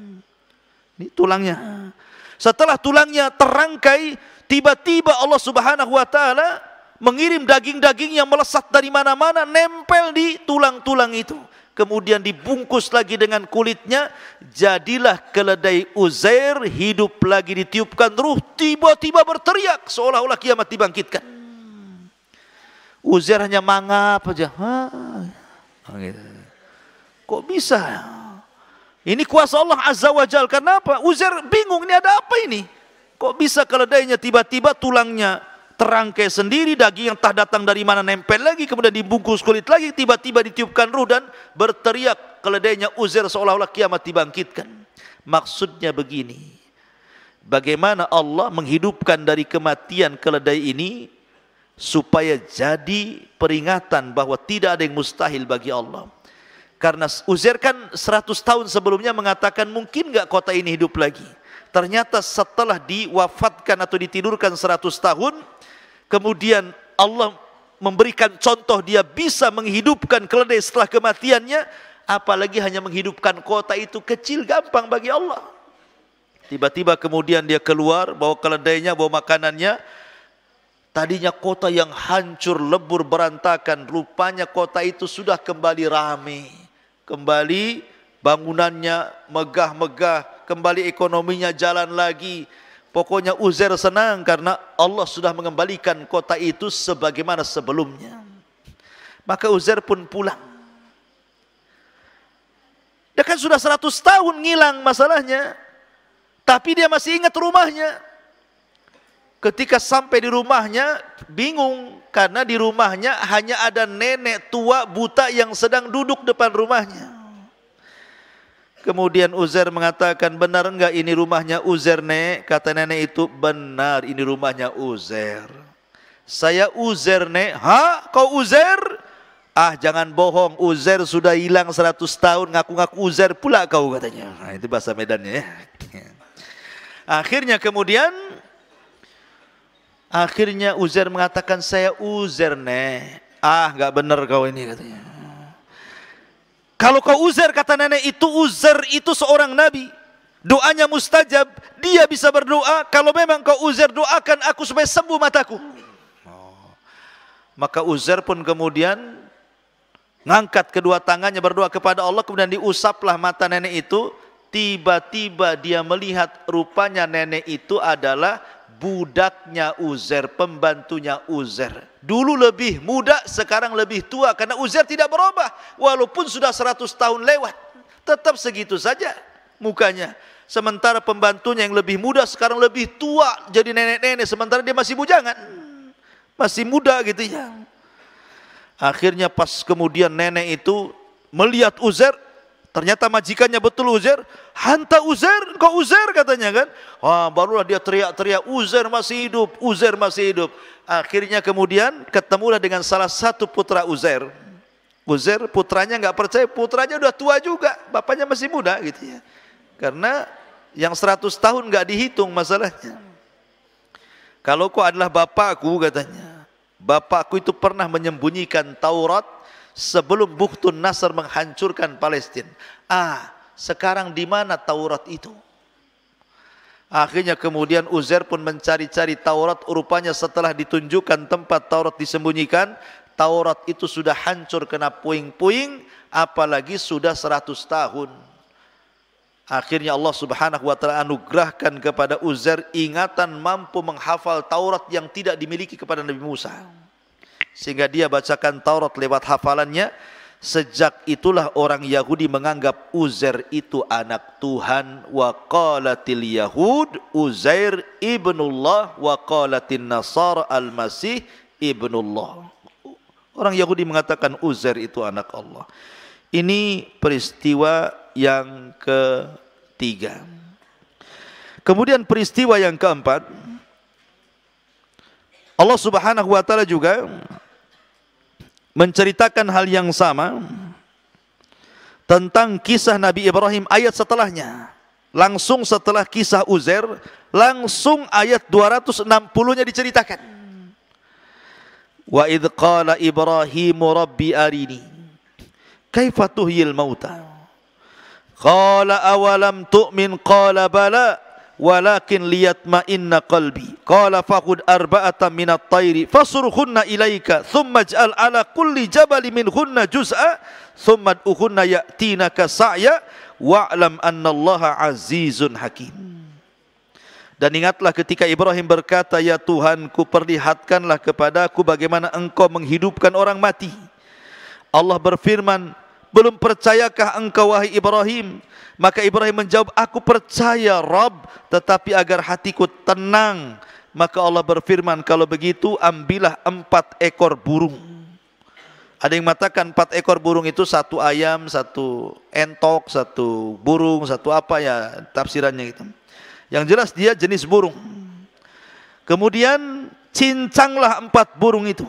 Ini tulangnya. Setelah tulangnya terangkai, tiba-tiba Allah Subhanahu wa taala mengirim daging-daging yang melesat dari mana-mana, nempel di tulang-tulang itu. Kemudian dibungkus lagi dengan kulitnya, jadilah keledai Uzair hidup lagi, ditiupkan ruh, tiba-tiba berteriak seolah-olah kiamat dibangkitkan. Uzair hanya mangap aja. Kok bisa? Ini kuasa Allah Azza wa Jal. Kenapa? Uzair bingung, ini ada apa ini? Kok bisa keledainya tiba-tiba tulangnya terangkai sendiri, daging yang tak datang dari mana nempel lagi, kemudian dibungkus kulit lagi, tiba-tiba ditiupkan ruh dan berteriak keledainya Uzair seolah-olah kiamat dibangkitkan. Maksudnya begini, bagaimana Allah menghidupkan dari kematian keledai ini supaya jadi peringatan bahwa tidak ada yang mustahil bagi Allah. Karena Uzair kan 100 tahun sebelumnya mengatakan mungkin enggak kota ini hidup lagi. Ternyata setelah diwafatkan atau ditidurkan 100 tahun, kemudian Allah memberikan contoh dia bisa menghidupkan keledai setelah kematiannya, apalagi hanya menghidupkan kota itu kecil, gampang bagi Allah. Tiba-tiba kemudian dia keluar, bawa keledainya, bawa makanannya. Tadinya kota yang hancur, lebur, berantakan, rupanya kota itu sudah kembali ramai. Kembali bangunannya megah-megah, kembali ekonominya jalan lagi. Pokoknya Uzair senang karena Allah sudah mengembalikan kota itu sebagaimana sebelumnya. Maka Uzair pun pulang. Dia kan sudah 100 tahun ngilang masalahnya. Tapi dia masih ingat rumahnya. Ketika sampai di rumahnya bingung. Karena di rumahnya hanya ada nenek tua buta yang sedang duduk depan rumahnya. Kemudian Uzair mengatakan, benar enggak ini rumahnya Uzair, Nek? Kata nenek itu, benar ini rumahnya Uzair. Saya Uzair, Nek. Hah? Kau Uzair? Ah, jangan bohong, Uzair sudah hilang 100 tahun, ngaku-ngaku Uzair pula kau, katanya. Nah, itu bahasa Medannya ya. Akhirnya Uzair mengatakan, saya Uzair, Nek. Ah, enggak benar kau ini, katanya. Kalau kau Uzair, kata nenek itu, Uzair itu seorang nabi. Doanya mustajab. Dia bisa berdoa. Kalau memang kau Uzair, doakan aku supaya sembuh mataku. Maka Uzair pun kemudian ngangkat kedua tangannya berdoa kepada Allah. Kemudian diusaplah mata nenek itu. Tiba-tiba dia melihat rupanya nenek itu adalah budaknya Uzair, pembantunya Uzair. Dulu lebih muda, sekarang lebih tua. Karena Uzair tidak berubah. Walaupun sudah 100 tahun lewat. Tetap segitu saja mukanya. Sementara pembantunya yang lebih muda, sekarang lebih tua. Jadi nenek-nenek, sementara dia masih bujangan. Masih muda gitu ya. Akhirnya pas kemudian nenek itu melihat Uzair. Ternyata majikannya betul Uzair. Hanta Uzair, kau Uzair, katanya kan. Wah, barulah dia teriak-teriak, Uzair masih hidup, Uzair masih hidup. Akhirnya kemudian ketemulah dengan salah satu putra Uzair. Uzair putranya nggak percaya, putranya udah tua juga, bapaknya masih muda gitu ya. Karena yang 100 tahun nggak dihitung masalahnya. Kalau kau adalah bapakku, katanya, bapakku itu pernah menyembunyikan Taurat sebelum Bukhtun Nasr menghancurkan Palestina. Ah, sekarang di mana Taurat itu? Akhirnya kemudian Uzair pun mencari-cari Taurat. Rupanya setelah ditunjukkan tempat Taurat disembunyikan, Taurat itu sudah hancur kena puing-puing, apalagi sudah 100 tahun. Akhirnya Allah Subhanahu wa taala anugerahkan kepada Uzair ingatan mampu menghafal Taurat yang tidak dimiliki kepada Nabi Musa. Sehingga dia bacakan Taurat lewat hafalannya. Sejak itulah orang Yahudi menganggap Uzair itu anak Tuhan. Wa qalatil Yahud Uzair ibnullah wa qalatin Nasara al-Masih ibnullah. Orang Yahudi mengatakan Uzair itu anak Allah. Ini peristiwa yang ketiga. Kemudian peristiwa yang keempat, Allah Subhanahu wa taala juga menceritakan hal yang sama tentang kisah Nabi Ibrahim ayat setelahnya. Langsung setelah kisah Uzair, langsung ayat 260-nya diceritakan. Wa idh qala Ibrahimu rabbi arini kaifa tuhyil mauta. Qala awalam tu'min qala bala walakin liyatma'inna qalbi. Qala fakhud arba'atan minat tayri fasurhunna ilaika thumma ij'al ala kulli jabali minhunna juz'a thumma ud'uhunna ya'tinaka sa'ya wa'lam annallaha azizun hakim. Dan ingatlah ketika Ibrahim berkata, ya Tuhanku, perlihatkanlah kepadaku bagaimana engkau menghidupkan orang mati. Allah berfirman, belum percayakah engkau wahai Ibrahim? Maka Ibrahim menjawab, aku percaya Rabb, tetapi agar hatiku tenang. Maka Allah berfirman, kalau begitu ambillah 4 ekor burung. Ada yang mengatakan 4 ekor burung itu 1 ayam, 1 entok, 1 burung, 1 apa ya tafsirannya gitu. Yang jelas dia jenis burung. Kemudian cincanglah 4 burung itu.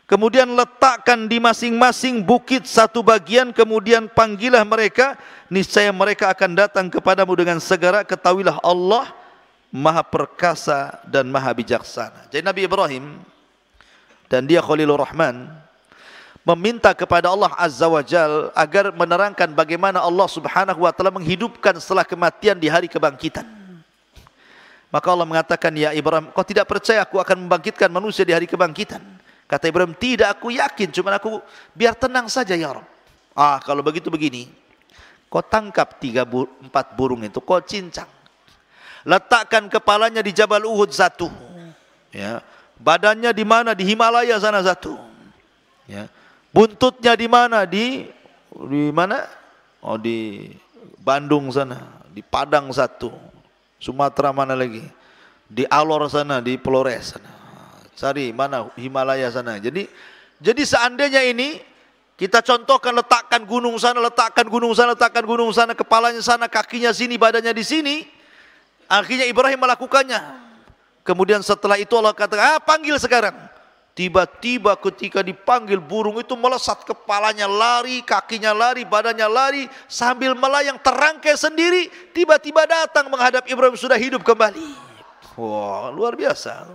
Kemudian letakkan di masing-masing bukit 1 bagian. Kemudian panggillah mereka. Niscaya mereka akan datang kepadamu dengan segera. Ketahuilah Allah Maha Perkasa dan Maha Bijaksana. Jadi Nabi Ibrahim dan dia Khalilur Rahman meminta kepada Allah Azza wa Jal agar menerangkan bagaimana Allah Subhanahu wa taala menghidupkan setelah kematian di hari kebangkitan. Maka Allah mengatakan, ya Ibrahim, kau tidak percaya aku akan membangkitkan manusia di hari kebangkitan? Kata Ibrahim, tidak, aku yakin, cuma aku biar tenang saja ya Rabb. Ah, kalau begitu begini, kau tangkap 4 burung itu, kau cincang. Letakkan kepalanya di Jabal Uhud satu. Ya. Badannya di mana? Di Himalaya sana satu. Ya. Buntutnya di mana? Di mana? Oh, di Bandung sana, di Padang satu. Sumatera mana lagi? Di Alor sana, di Flores sana. Cari mana Himalaya sana. Jadi seandainya ini kita contohkan, letakkan gunung sana, letakkan gunung sana, letakkan gunung sana, kepalanya sana, kakinya sini, badannya di sini. Akhirnya Ibrahim melakukannya. Kemudian setelah itu Allah katakan, panggil sekarang. Tiba-tiba ketika dipanggil, burung itu melesat, kepalanya lari, kakinya lari, badannya lari, sambil melayang terangkai sendiri, tiba-tiba datang menghadap Ibrahim, sudah hidup kembali. Wah, luar biasa.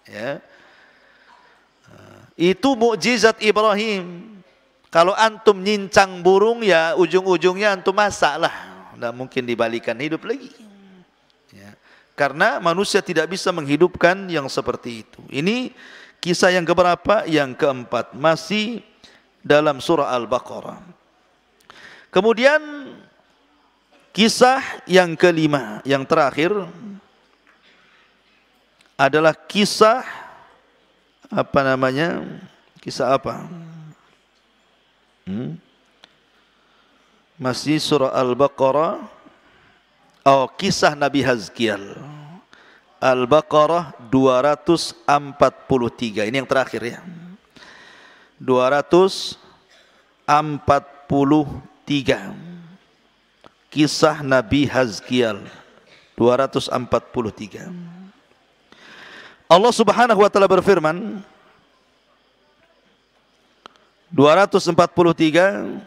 Ya. Itu mukjizat Ibrahim. Kalau antum nyincang burung, ya ujung-ujungnya antum masak lah. Tidak mungkin dibalikan hidup lagi. Ya. Karena manusia tidak bisa menghidupkan yang seperti itu. Ini kisah yang keberapa? Yang keempat, masih dalam surah Al-Baqarah. Kemudian kisah yang kelima, yang terakhir adalah kisah apa namanya? Kisah apa? Masih surah Al-Baqarah. Oh, kisah Nabi Hazkiel. Al-Baqarah 243. Ini yang terakhir ya. 243. Kisah Nabi Hazkiel 243. Allah Subhanahu wa taala berfirman 243,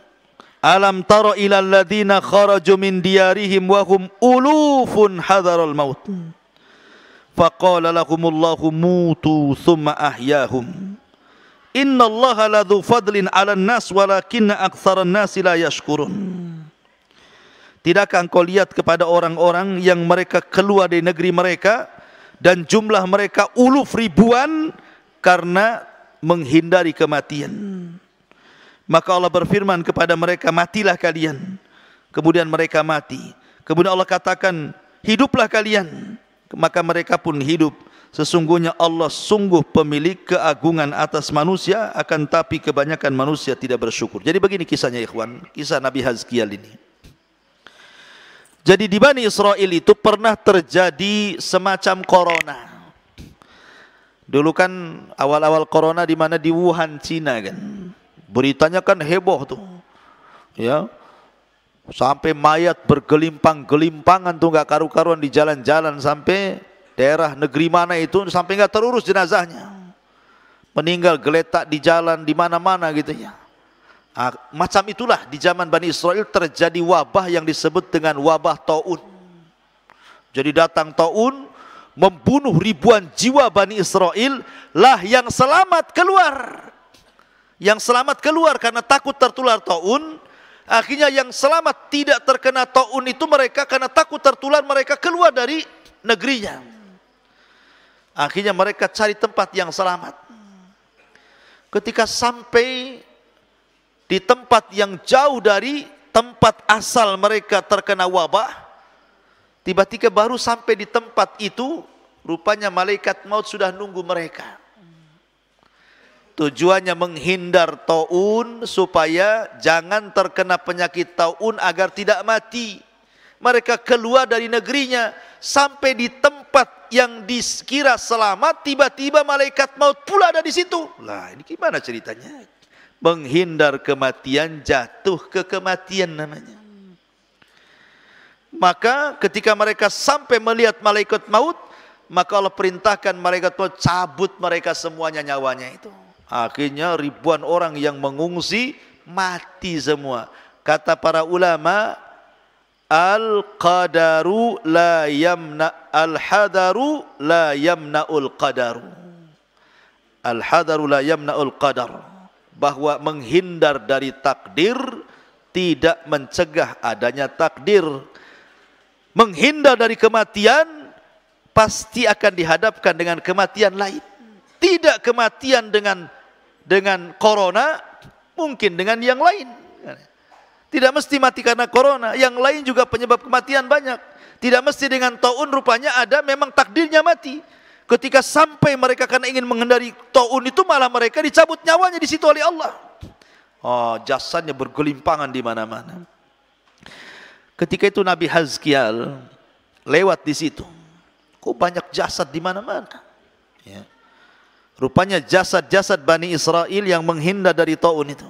Alam tara ilal ladzina kharaju min diyarihim wa hum ulufun hadaral maut. Faqala lahumullahu mutu thumma ahyahum. Innallaha ladzu fadlin 'alan nas walakinna aktsaran nasi la yashkurun. Tidakkah engkau lihat kepada orang-orang yang mereka keluar dari negeri mereka dan jumlah mereka uluf ribuan karena menghindari kematian. Maka Allah berfirman kepada mereka, matilah kalian. Kemudian mereka mati. Kemudian Allah katakan, hiduplah kalian. Maka mereka pun hidup. Sesungguhnya Allah sungguh pemilik keagungan atas manusia, akan tapi kebanyakan manusia tidak bersyukur. Jadi begini kisahnya ikhwan, kisah Nabi Hazkiel ini. Jadi di Bani Israel itu pernah terjadi semacam corona. Dulu kan awal-awal corona di mana? Di Wuhan, Cina kan. Beritanya kan heboh tuh. Ya. Sampai mayat bergelimpang-gelimpangan tuh, nggak karu-karuan di jalan-jalan, sampai daerah negeri mana itu sampai nggak terurus jenazahnya, meninggal geletak di jalan di mana-mana gitu ya. Macam itulah di zaman Bani Israel terjadi wabah yang disebut dengan wabah taun. Jadi datang taun membunuh ribuan jiwa Bani Israel, lah yang selamat keluar. Yang selamat keluar karena takut tertular taun. Akhirnya yang selamat tidak terkena taun itu mereka, karena takut tertular mereka keluar dari negerinya. Akhirnya mereka cari tempat yang selamat. Ketika sampai di tempat yang jauh dari tempat asal mereka terkena wabah, tiba-tiba baru sampai di tempat itu, rupanya malaikat maut sudah nunggu mereka. Tujuannya menghindar taun supaya jangan terkena penyakit taun agar tidak mati. Mereka keluar dari negerinya, sampai di tempat yang dikira selamat, tiba-tiba malaikat maut pula ada di situ. Lah, ini gimana ceritanya? Menghindar kematian, jatuh ke kematian namanya. Maka ketika mereka sampai melihat malaikat maut, maka Allah perintahkan malaikat maut cabut mereka semuanya nyawanya itu. Akhirnya ribuan orang yang mengungsi mati semua. Kata para ulama, al-qadaru la yamna al-hadaru la yamna'ul qadaru. Al-hadaru la yamna'ul qadar. Bahwa menghindar dari takdir tidak mencegah adanya takdir. Menghindar dari kematian pasti akan dihadapkan dengan kematian lain. Tidak kematian dengan corona, mungkin dengan yang lain. Tidak mesti mati karena corona, yang lain juga penyebab kematian banyak. Tidak mesti dengan taun, rupanya ada memang takdirnya mati. Ketika sampai mereka karena ingin menghindari taun itu, malah mereka dicabut nyawanya di situ oleh Allah. Oh, jasadnya bergelimpangan di mana-mana. Ketika itu Nabi Hazkial lewat di situ. Kok banyak jasad di mana-mana? Ya. Rupanya jasad-jasad Bani Israel yang menghindar dari taun itu.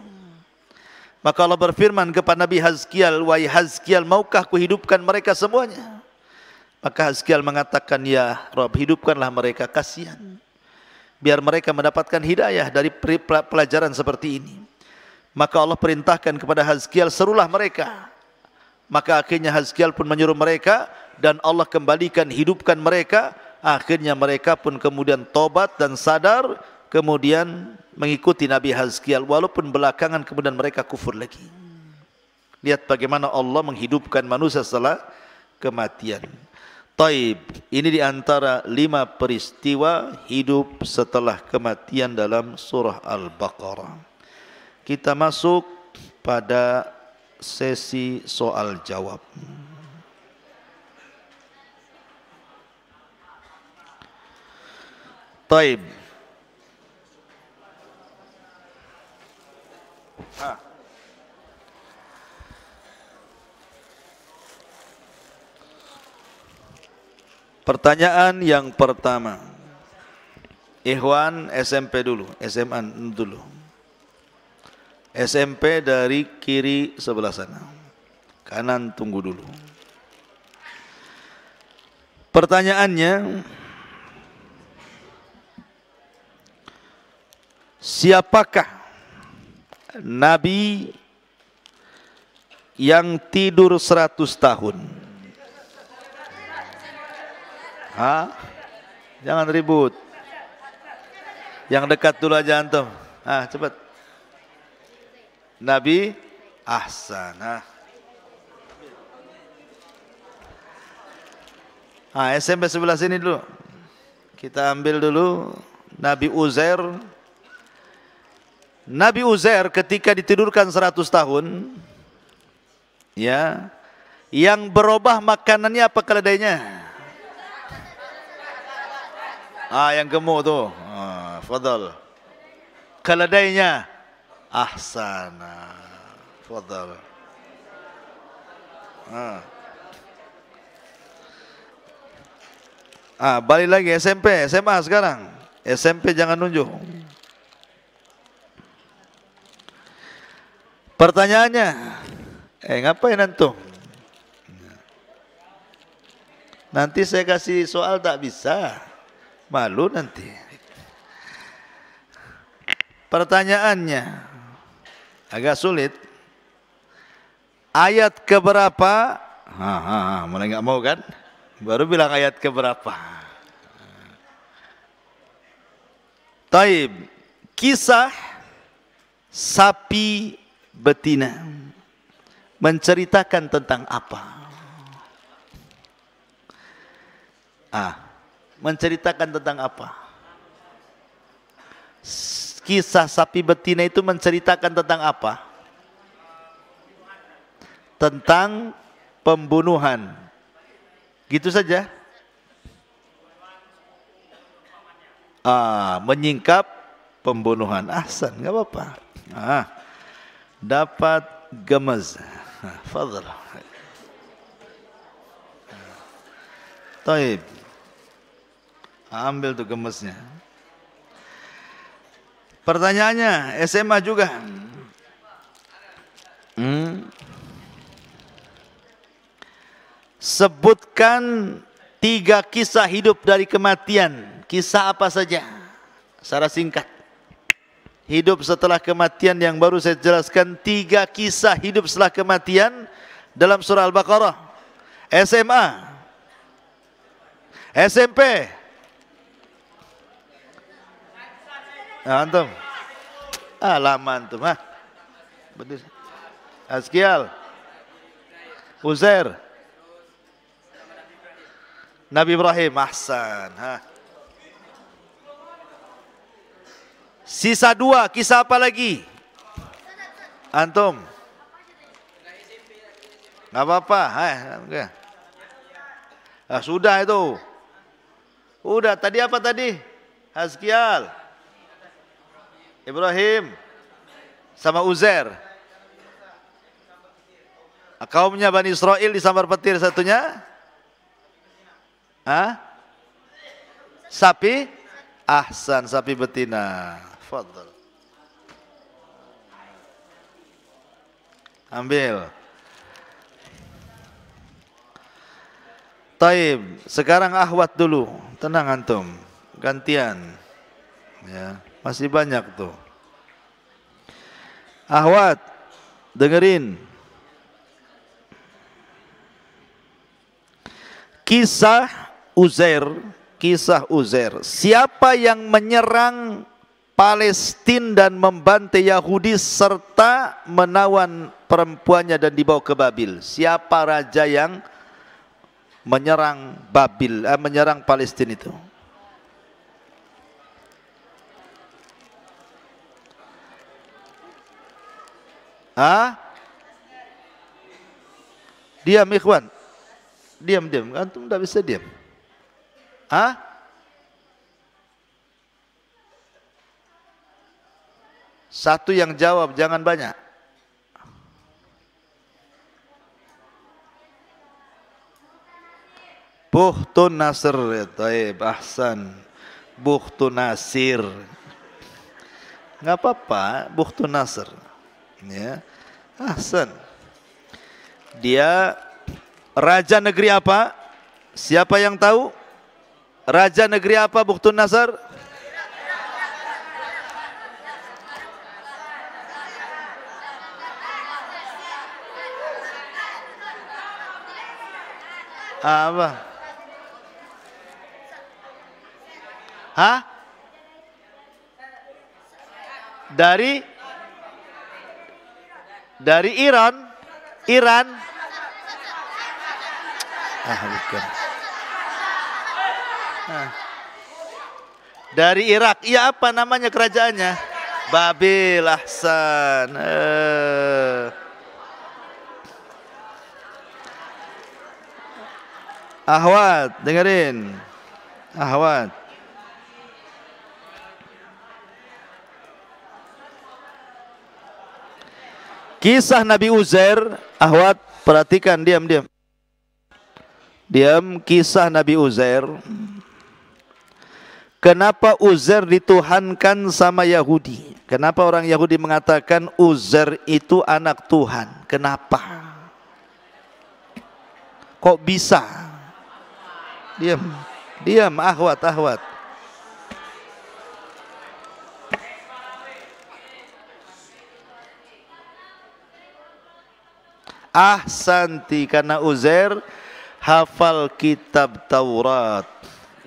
Maka Allah berfirman kepada Nabi Hazkial, wahai Hazkial, maukah kuhidupkan mereka semuanya? Maka Hazkial mengatakan, ya Rabb, hidupkanlah mereka, kasihan. Biar mereka mendapatkan hidayah dari pelajaran seperti ini. Maka Allah perintahkan kepada Hazkial, serulah mereka. Maka akhirnya Hazkial pun menyuruh mereka, dan Allah kembalikan, hidupkan mereka. Akhirnya mereka pun kemudian tobat dan sadar, kemudian mengikuti Nabi Hazkial, walaupun belakangan kemudian mereka kufur lagi. Lihat bagaimana Allah menghidupkan manusia setelah kematian. Taib, ini diantara 5 peristiwa hidup setelah kematian dalam surah Al-Baqarah. Kita masuk pada sesi soal jawab. Taib. Pertanyaan yang pertama. Ikhwan SMP dulu, SMA dulu. SMP dari kiri sebelah sana. Kanan tunggu dulu. Pertanyaannya, siapakah Nabi yang tidur 100 tahun? Jangan ribut. Yang dekat dulu aja antum. Cepat. Nabi Ahsan. SMP sebelah sini dulu. Kita ambil dulu Nabi Uzair. Nabi Uzair ketika ditidurkan 100 tahun, ya, yang berubah makanannya apa keledainya? Yang gemuk tuh. Fadal. Keledainya. Ahsana. Fadal. Balik lagi SMP, SMA sekarang. SMP jangan nunjuk. Pertanyaannya, ngapain antum? Nanti saya kasih soal tak bisa. Malu nanti. Pertanyaannya agak sulit. Ayat keberapa? Mulai nggak mau kan? Baru bilang ayat keberapa. Taib. Kisah sapi betina menceritakan tentang apa? Menceritakan tentang apa? Kisah sapi betina itu menceritakan tentang apa? Tentang pembunuhan. Gitu saja. Menyingkap pembunuhan. Ahsan, enggak apa-apa. Dapat gemaz. Fadhal. Taib. Ambil tuh gemesnya. Pertanyaannya SMA juga. Sebutkan 3 kisah hidup dari kematian. Kisah apa saja? Secara singkat. Hidup setelah kematian yang baru saya jelaskan. 3 kisah hidup setelah kematian dalam surah Al-Baqarah. SMA, SMP. Antum. Lama antum. Betul. Hazkial. Uzair. Nabi Ibrahim. Ahsan. Sisa 2. Kisah apa lagi? Antum. Nggak apa-apa. Okay. Ah, sudah itu. Udah, tadi apa tadi? Hazkial. Ibrahim. Sama Uzair. Kaumnya Bani Israel disambar petir satunya. Hah? Sapi? Ahsan, sapi betina. Fadl. Ambil. Taib, sekarang ahwat dulu. Tenang antum. Gantian. Ya, masih banyak tuh. Ahwat, dengerin. Kisah Uzair. Siapa yang menyerang Palestina dan membantai Yahudi serta menawan perempuannya dan dibawa ke Babil? Siapa raja yang menyerang menyerang Palestina itu? Diam ikhwan. Diam. Antum tidak bisa diam. Satu yang jawab, jangan banyak. Bukhtun Nasr, ya taib, ahsan. Bukhtun Nasir. Enggak apa-apa, Bukhtun Nasr. Ya, ahsan. Dia raja negeri apa? Siapa yang tahu? Raja negeri apa Bukhtun Nasr? Apa? Dari Iran. Bukan. Dari Irak. Iya, apa namanya kerajaannya? Babil, ahsan. Ahwat, dengerin. Ahwat. Kisah Nabi Uzair. Ahwat, perhatikan, diam. Diam, kisah Nabi Uzair. Kenapa Uzair dituhankan sama Yahudi? Kenapa orang Yahudi mengatakan Uzair itu anak Tuhan? Kenapa? Kok bisa? Diam, ahwat. Ahsanti, karena Uzair hafal kitab Taurat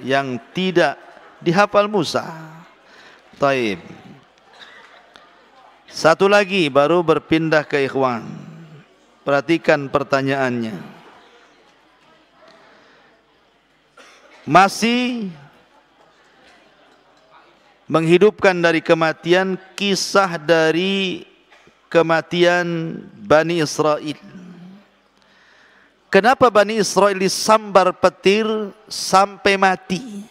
yang tidak dihafal Musa. Taib. Satu lagi baru berpindah ke ikhwan. Perhatikan pertanyaannya. Masih menghidupkan dari kematian, kisah dari kematian Bani Israel. Kenapa Bani Israel disambar petir sampai mati?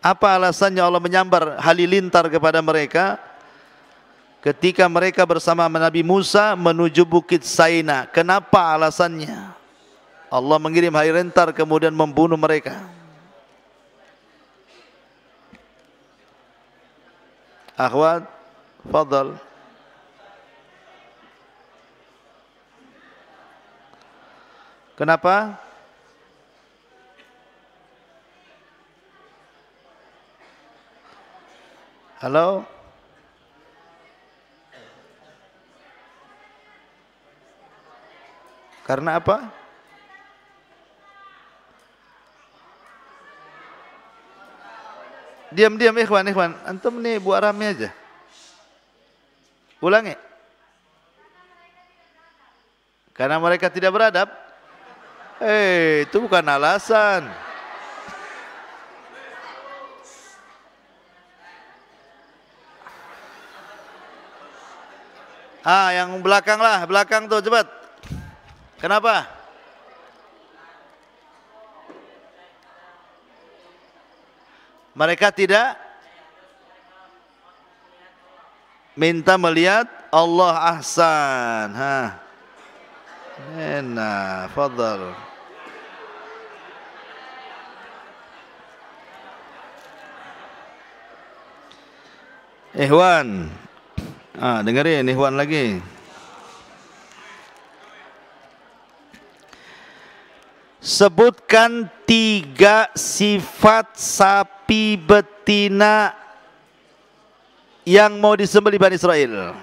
Apa alasannya Allah menyambar halilintar kepada mereka ketika mereka bersama Nabi Musa menuju Bukit Saina? Kenapa alasannya? Allah mengirim halilintar kemudian membunuh mereka. Akhwat, fadal. Kenapa? Halo? Karena apa? Diam ikhwan. Antum nih buat rame aja. Ulangi. Karena mereka tidak beradab. Itu bukan alasan. Yang belakang tuh cepat. Kenapa? Mereka tidak minta melihat Allah. Ahsan. Enak, fadhal. Ikhwan, dengerin ikhwan lagi. Sebutkan 3 sifat sapi betina yang mau disembelih Bani Israel.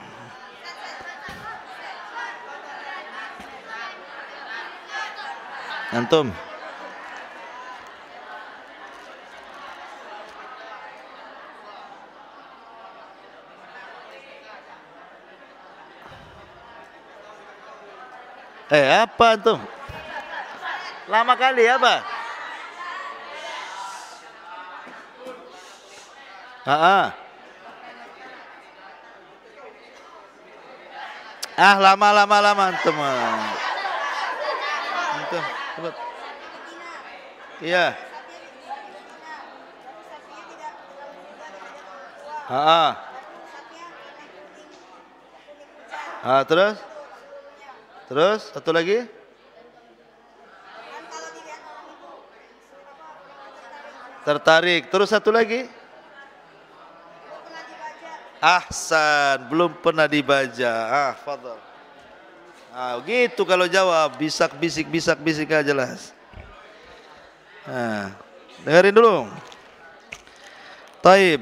Antum. Apa tuh? Lama kali apa? Lama teman. Antum, cepat. Iya. Terus satu lagi? Tertarik. Terus satu lagi? Ahsan, belum pernah dibaca. Fadhal. Gitu kalau jawab, bisak-bisik aja jelas. Dengerin dulu. Taib.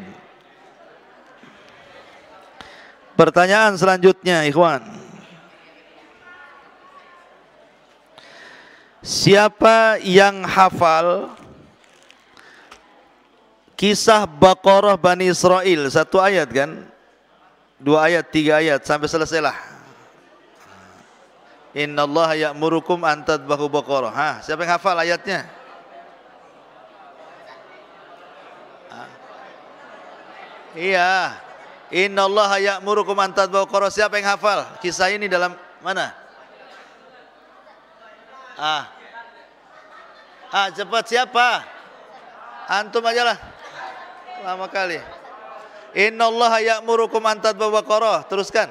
Pertanyaan selanjutnya, ikhwan. Siapa yang hafal kisah Baqarah Bani Israel? 1 ayat kan? 2 ayat, 3 ayat, sampai selesailah. Innallaha ya'murukum an tadbahu baqarah. Siapa yang hafal ayatnya? Iya. Innallaha ya'murukum an tadbahu baqarah. Siapa yang hafal kisah ini dalam mana? Cepat siapa? Antum aja lah. Lama kali. Innallaha ya'murukum an tadbahu baqarah. Teruskan.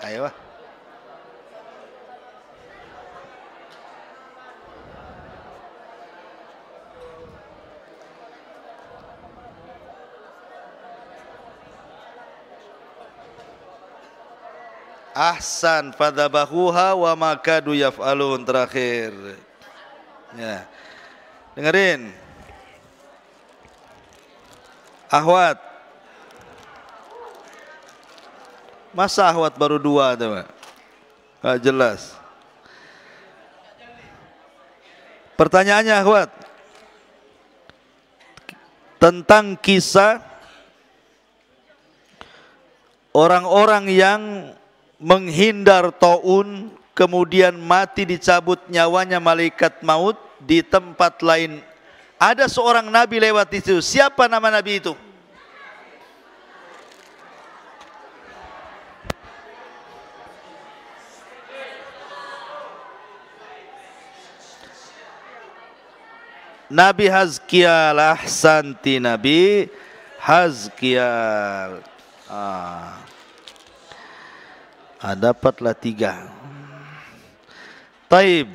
Ayo. Ahsan, fadzabahuha wa ma kadu yaf'alun. Terakhir. Ya. Dengerin. Ahwat. Masa ahwat baru 2 tuh, Pak? Gak jelas. Pertanyaannya ahwat tentang kisah orang-orang yang menghindar taun, kemudian mati dicabut nyawanya malaikat maut di tempat lain. Ada seorang nabi lewat itu. Siapa nama nabi itu? Nabi Hazkial. Ahsanti, Nabi Hazkial. Dapatlah 3. Taib.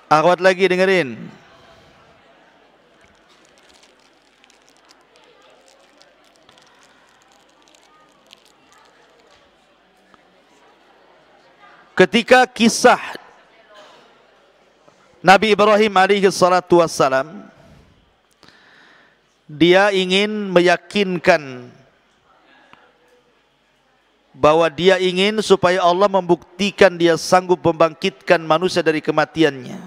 Akhwat lagi dengerin. Ketika kisah Nabi Ibrahim alaihi salatu wassalam, dia ingin meyakinkan bahwa dia ingin supaya Allah membuktikan dia sanggup membangkitkan manusia dari kematiannya.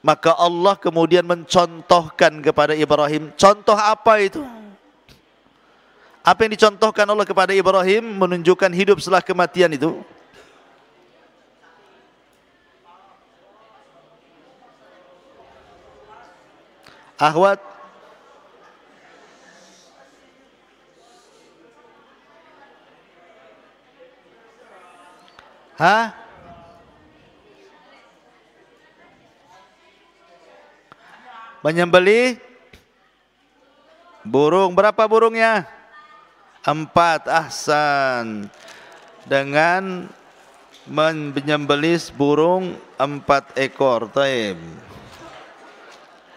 Maka Allah kemudian mencontohkan kepada Ibrahim. Contoh apa itu? Apa yang dicontohkan Allah kepada Ibrahim menunjukkan hidup setelah kematian itu? Ahwat, hah? Menyembelih burung. Berapa burungnya? 4. Ahsan. Dengan menyembelih burung 4 ekor. Taib.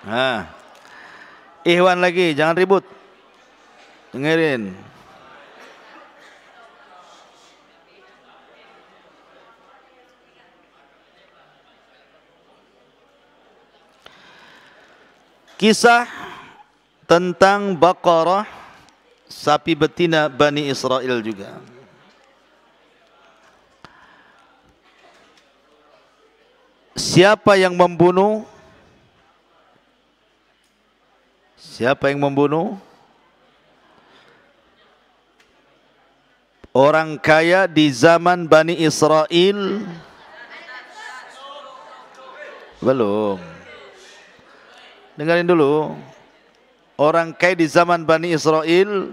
Nah, Ikhwan lagi, jangan ribut. Dengerin. Kisah tentang Baqarah, sapi betina Bani Israel juga. Siapa yang membunuh? Siapa yang membunuh? Orang kaya di zaman Bani Israel? Belum. Dengarin dulu. Orang kaya di zaman Bani Israel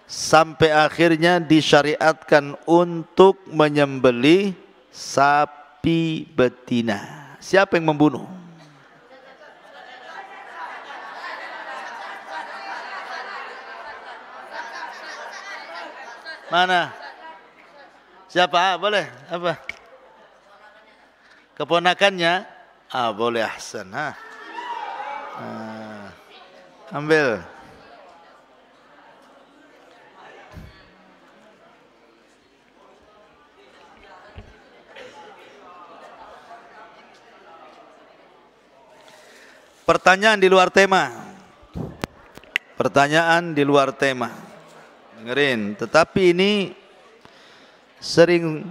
sampai akhirnya disyariatkan untuk menyembelih sapi betina. Siapa yang membunuh? Mana? Siapa? Boleh? Apa? Keponakannya? Boleh. Ahsan. Ambil. Pertanyaan di luar tema. Pertanyaan di luar tema. Dengerin, tetapi ini sering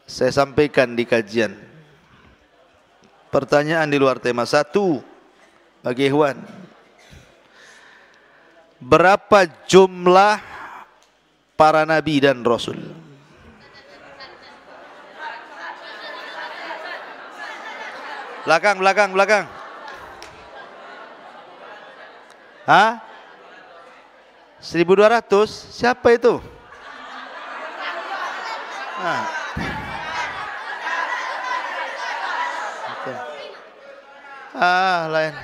saya sampaikan di kajian. Pertanyaan di luar tema. 1, bagi Ikhwan. Berapa jumlah para nabi dan rasul? Belakang. Hah? 1200? Siapa itu? Lain.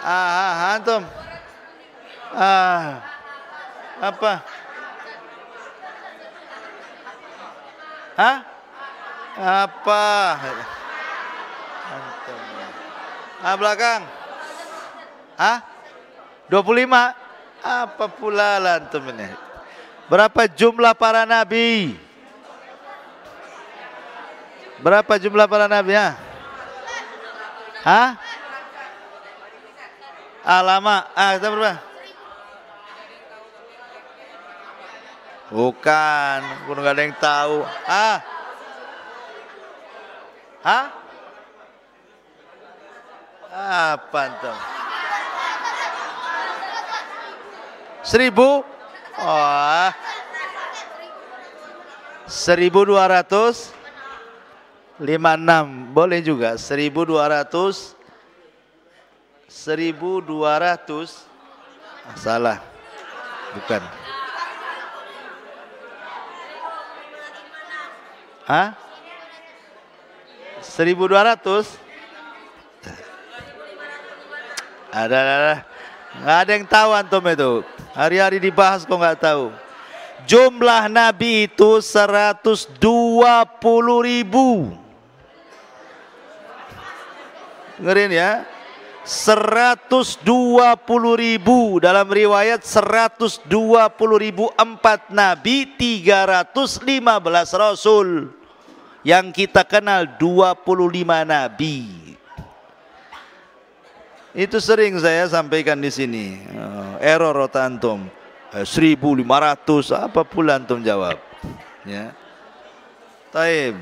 Antum. Apa? Apa? Antum. Belakang. 25. Apa pula lah antum ini? Berapa jumlah para nabi? Berapa jumlah para nabi? Lama. Kita berapa? Bukan, pun nggak ada yang tahu. Apa antum? 1000? 1256. Boleh juga 1200. Salah. Bukan. 1200? Ada. Nggak ada yang tahu antum itu. Hari-hari dibahas kok nggak tahu. Jumlah nabi itu 120.000. Dengerin ya. 120.000. Dalam riwayat 120.000 4 nabi, 315 rasul. Yang kita kenal 25 nabi. Itu sering saya sampaikan di sini. Error otak antum. 1.500 apa pula antum jawab. Ya. Taib.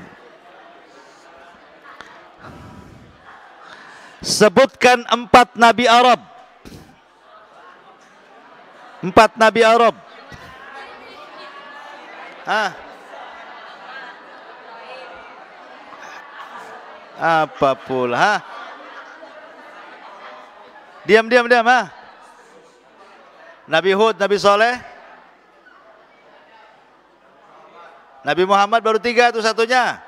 Sebutkan 4 nabi Arab. 4 Nabi Arab. Hah? Apa pula? Hah? Diam. Hah? Nabi Hud, Nabi Soleh, Nabi Muhammad baru 3 itu satunya.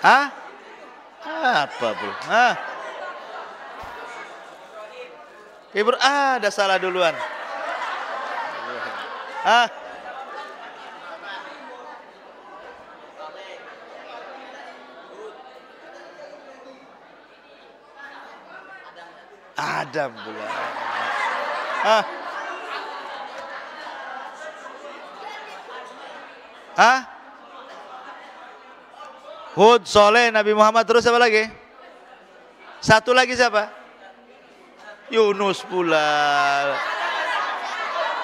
Hah? Apa pula? Hah? Ada salah duluan. Hah? Adam pula. Hah? Hah? Hud, Soleh, Nabi Muhammad, terus siapa lagi? Satu lagi siapa? Yunus pula.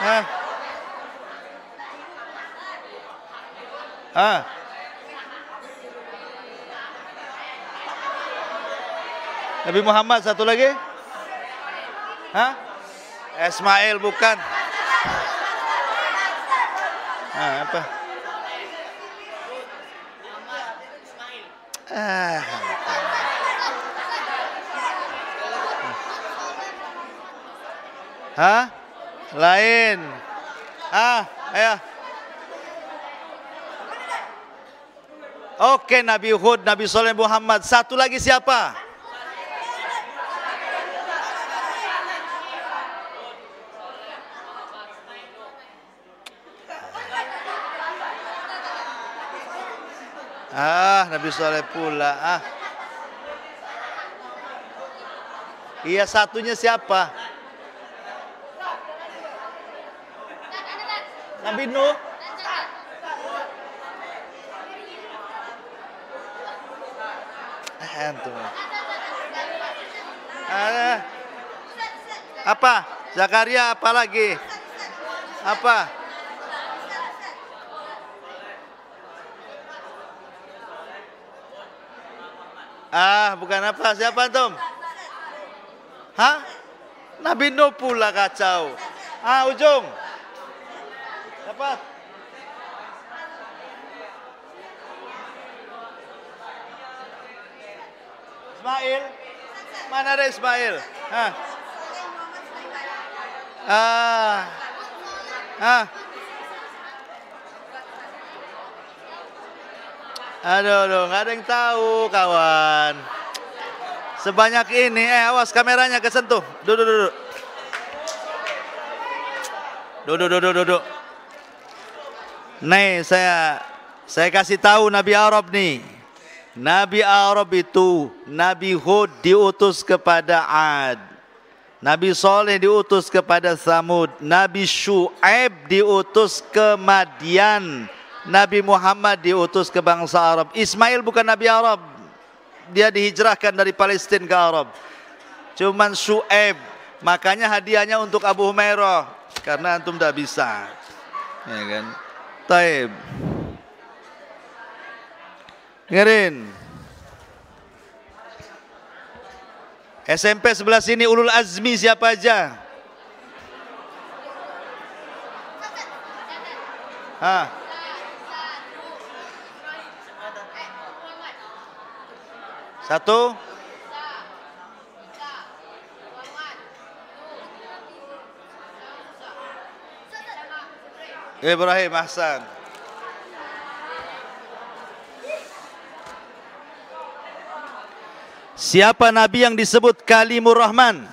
Hah? Hah? Nabi Muhammad satu lagi? Hah? Ismail bukan? Apa? Hah? Lain. Ayo. Oke, Nabi Hud, Nabi Soleh, Muhammad. Satu lagi siapa? Nabi Soleh pula. Iya, satunya siapa? Nabi Nuh. Apa? Zakaria apa lagi? Apa? Bukan apa? Siapa antum? Hah? Nabi Nuh pula, kacau. Ujung. Dapat. Ismail. Mana ada Ismail? Aduh, nggak ada yang tahu, kawan. Sebanyak ini, awas kameranya kesentuh. Duduk. Nih, saya kasih tahu Nabi Arab nih. Nabi Arab itu, Nabi Hud diutus kepada Ad, Nabi Soleh diutus kepada Samud, Nabi Syu'aib diutus ke Madian, Nabi Muhammad diutus ke bangsa Arab. Ismail bukan Nabi Arab, dia dihijrahkan dari Palestina ke Arab. Cuman Syu'aib, makanya hadiahnya untuk Abu Humairah, karena antum tidak bisa, ya kan? Taib. Dengerin. SMP sebelah sini ulul azmi siapa aja? Satu. Ibrahim, Ahsan. Siapa Nabi yang disebut Kalimur Rahman?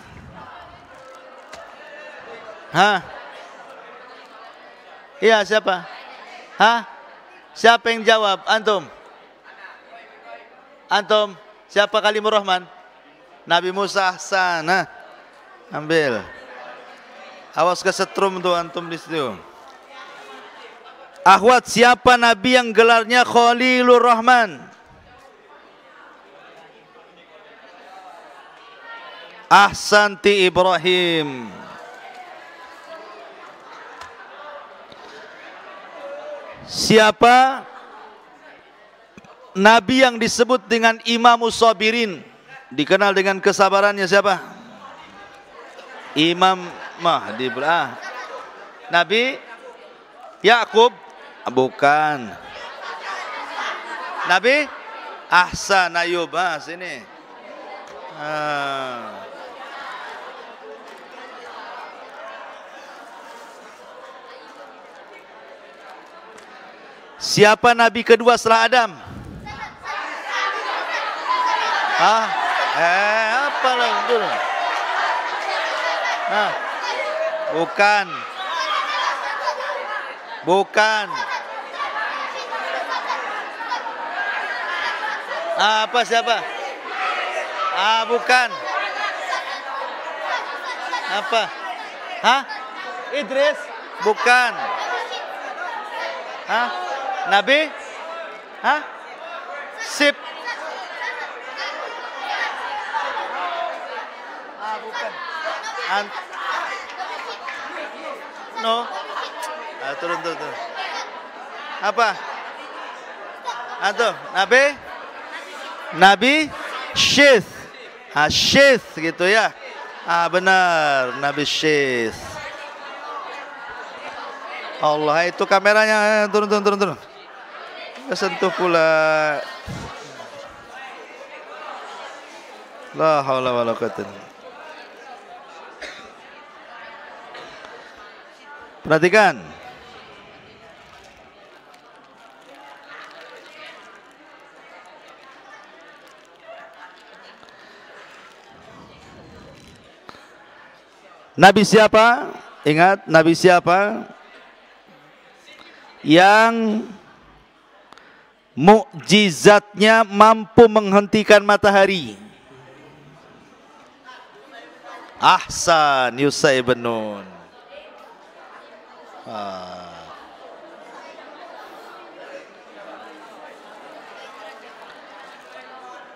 Iya, siapa? Siapa yang jawab? Antum? Siapa Kalimur Rahman? Nabi Musa. Ahsan. Ambil. Awas kesetrum tuh antum di situ. Ahwat, siapa Nabi yang gelarnya Khalilur Rahman? Ahsanti Ibrahim. Siapa Nabi yang disebut dengan Imamus Sabirin? dikenal dengan kesabarannya siapa? Imam Mahdi. Nabi Yakub? Bukan. Nabi Ahsan Ayub. Sini. Siapa Nabi kedua setelah Adam? Apa lah? Bukan. Bukan. Apa siapa? Bukan. Apa? Idris? Bukan. Nabi? Sip? Bukan. No. Turun. Apa? Antum, Nabi Syith. Syith gitu ya. Benar, Nabi Syith. Allah, itu kameranya. Turun. Kesentuh pula. La haula wala quwwata. Perhatikan. Nabi siapa? Ingat, Nabi siapa yang mukjizatnya mampu menghentikan matahari? Ahsan, Yusai bin Nun.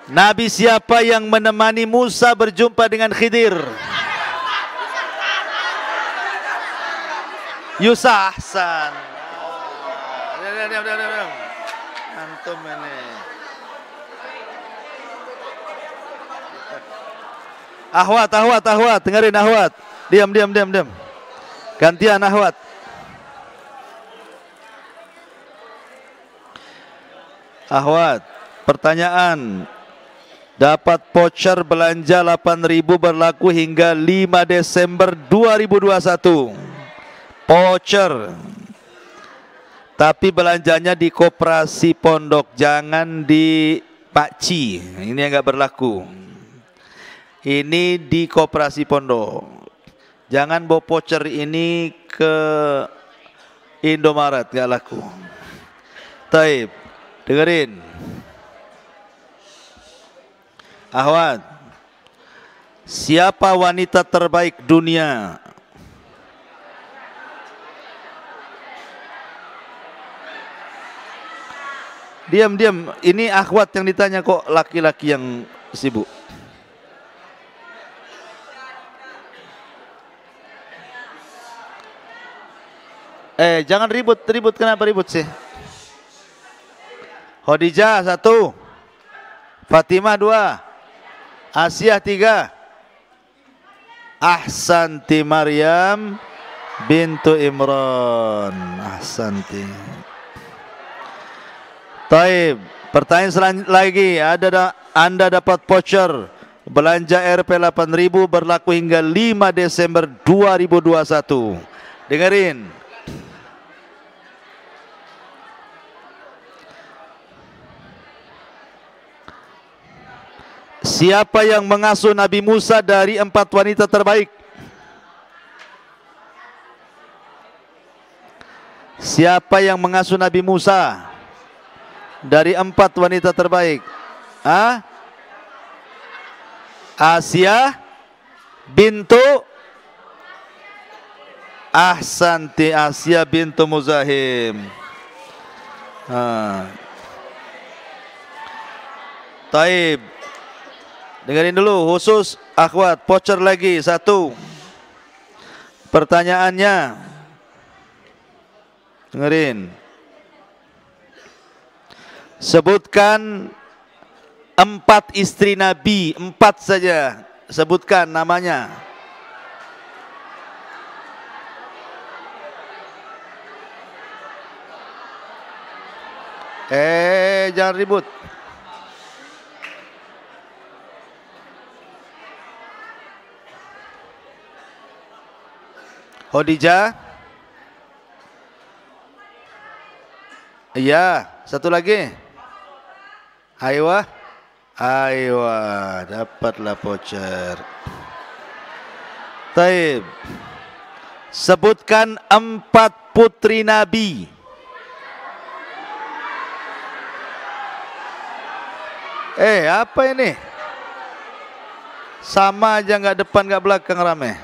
Nabi siapa yang menemani Musa berjumpa dengan Khidir? Yusa. Ahsan. Diam. Antum ini. Ahwat, dengerin Ahwat. Diam. Gantian Ahwat. Ahwat, pertanyaan. Dapat voucher belanja 8.000 berlaku hingga 5 Desember 2021. Voucher. Tapi belanjanya di koperasi pondok, jangan di Pakci. Ini yang enggak berlaku. Ini di koperasi pondok. Jangan bawa voucher ini ke Indomaret, enggak laku. Taib, dengerin. Ahwat, siapa wanita terbaik dunia? Diam. Ini akhwat yang ditanya, kok laki-laki yang sibuk. Jangan ribut. Kenapa ribut sih? Khadijah 1, Fatimah 2, Asyah 3, Ahsanti Maryam bintu Imran. Ahsanti. Taib, pertanyaan lagi. Anda dapat voucher belanja RP 8.000 berlaku hingga 5 Desember 2021. Dengerin. Siapa yang mengasuh Nabi Musa dari 4 wanita terbaik? Siapa yang mengasuh Nabi Musa dari 4 wanita terbaik? Asyah bintu Ahsanti, Asyah bintu Muzahim. Taib, dengerin dulu, khusus akhwat, voucher lagi 1. Pertanyaannya, dengerin. Sebutkan 4 istri Nabi, 4 saja. Sebutkan namanya. Jangan ribut. Khadijah. Iya, satu lagi. Aywa. Dapatlah voucher. Taib. Sebutkan 4 putri Nabi. Apa ini? Sama aja, nggak depan nggak belakang rame.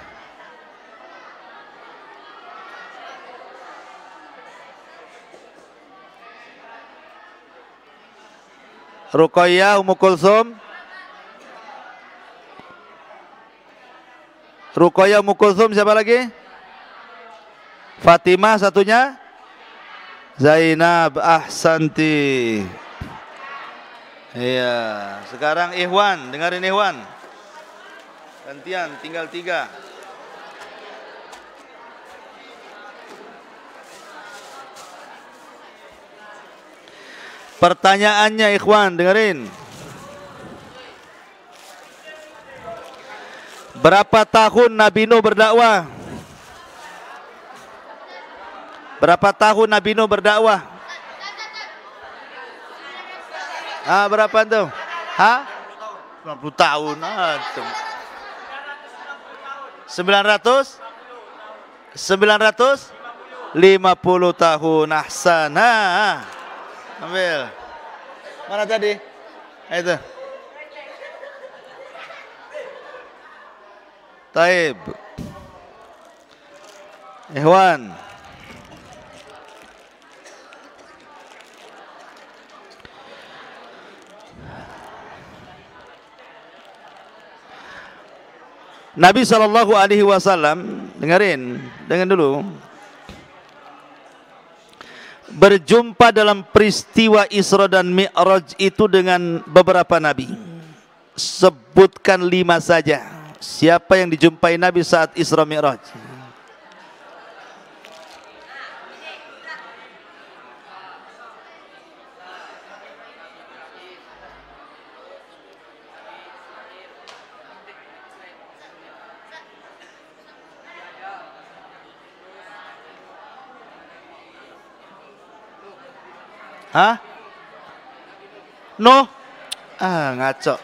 Ruqayyah, Ummu Kulsum. Ruqayyah, Ummu Kulsum, siapa lagi? Fatimah satunya. Zainab, ahsanti. Iya, sekarang Ikhwan, dengarin Ikhwan. Gantian, tinggal 3. Pertanyaannya Ikhwan, dengerin. Berapa tahun Nabi Nuh berdakwah? Berapa tahun Nabi Nuh berdakwah? Berapa tuh? 90 tahun. 950 tahun. Ahsan. Ambil. Mana tadi? Itu. Taib. Ikhwan. Nabi SAW, dengerin dulu. Berjumpa dalam peristiwa Isra dan Mi'raj itu dengan beberapa nabi. Sebutkan 5 saja. Siapa yang dijumpai Nabi saat Isra Mi'raj? No? Ngaco.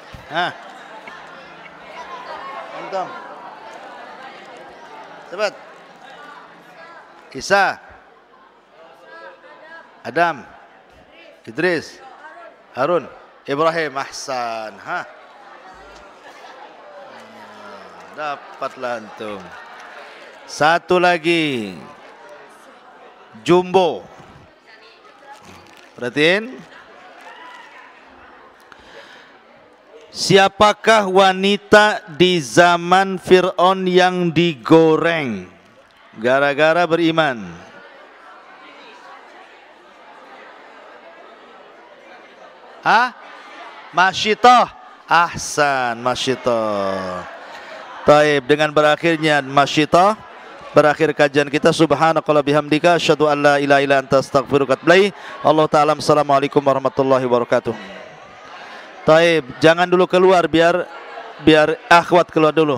Antum. Cepat. Isa. Adam. Idris. Harun. Ibrahim. Ahsan. Dapatlah antum. Satu lagi. Jumbo. Perhatiin. Siapakah wanita di zaman Fir'aun yang digoreng gara-gara beriman? Masyitah. Ahsan, Masyitah. Taib, dengan berakhirnya Masyitah, berakhir kajian kita. Subhanakallah bihamdika asyhadu an la ilaha illa anta astaghfiruka wa atubu ilaik. Allah taala. Assalamualaikum warahmatullahi wabarakatuh. Taib, jangan dulu keluar, biar akhwat keluar dulu.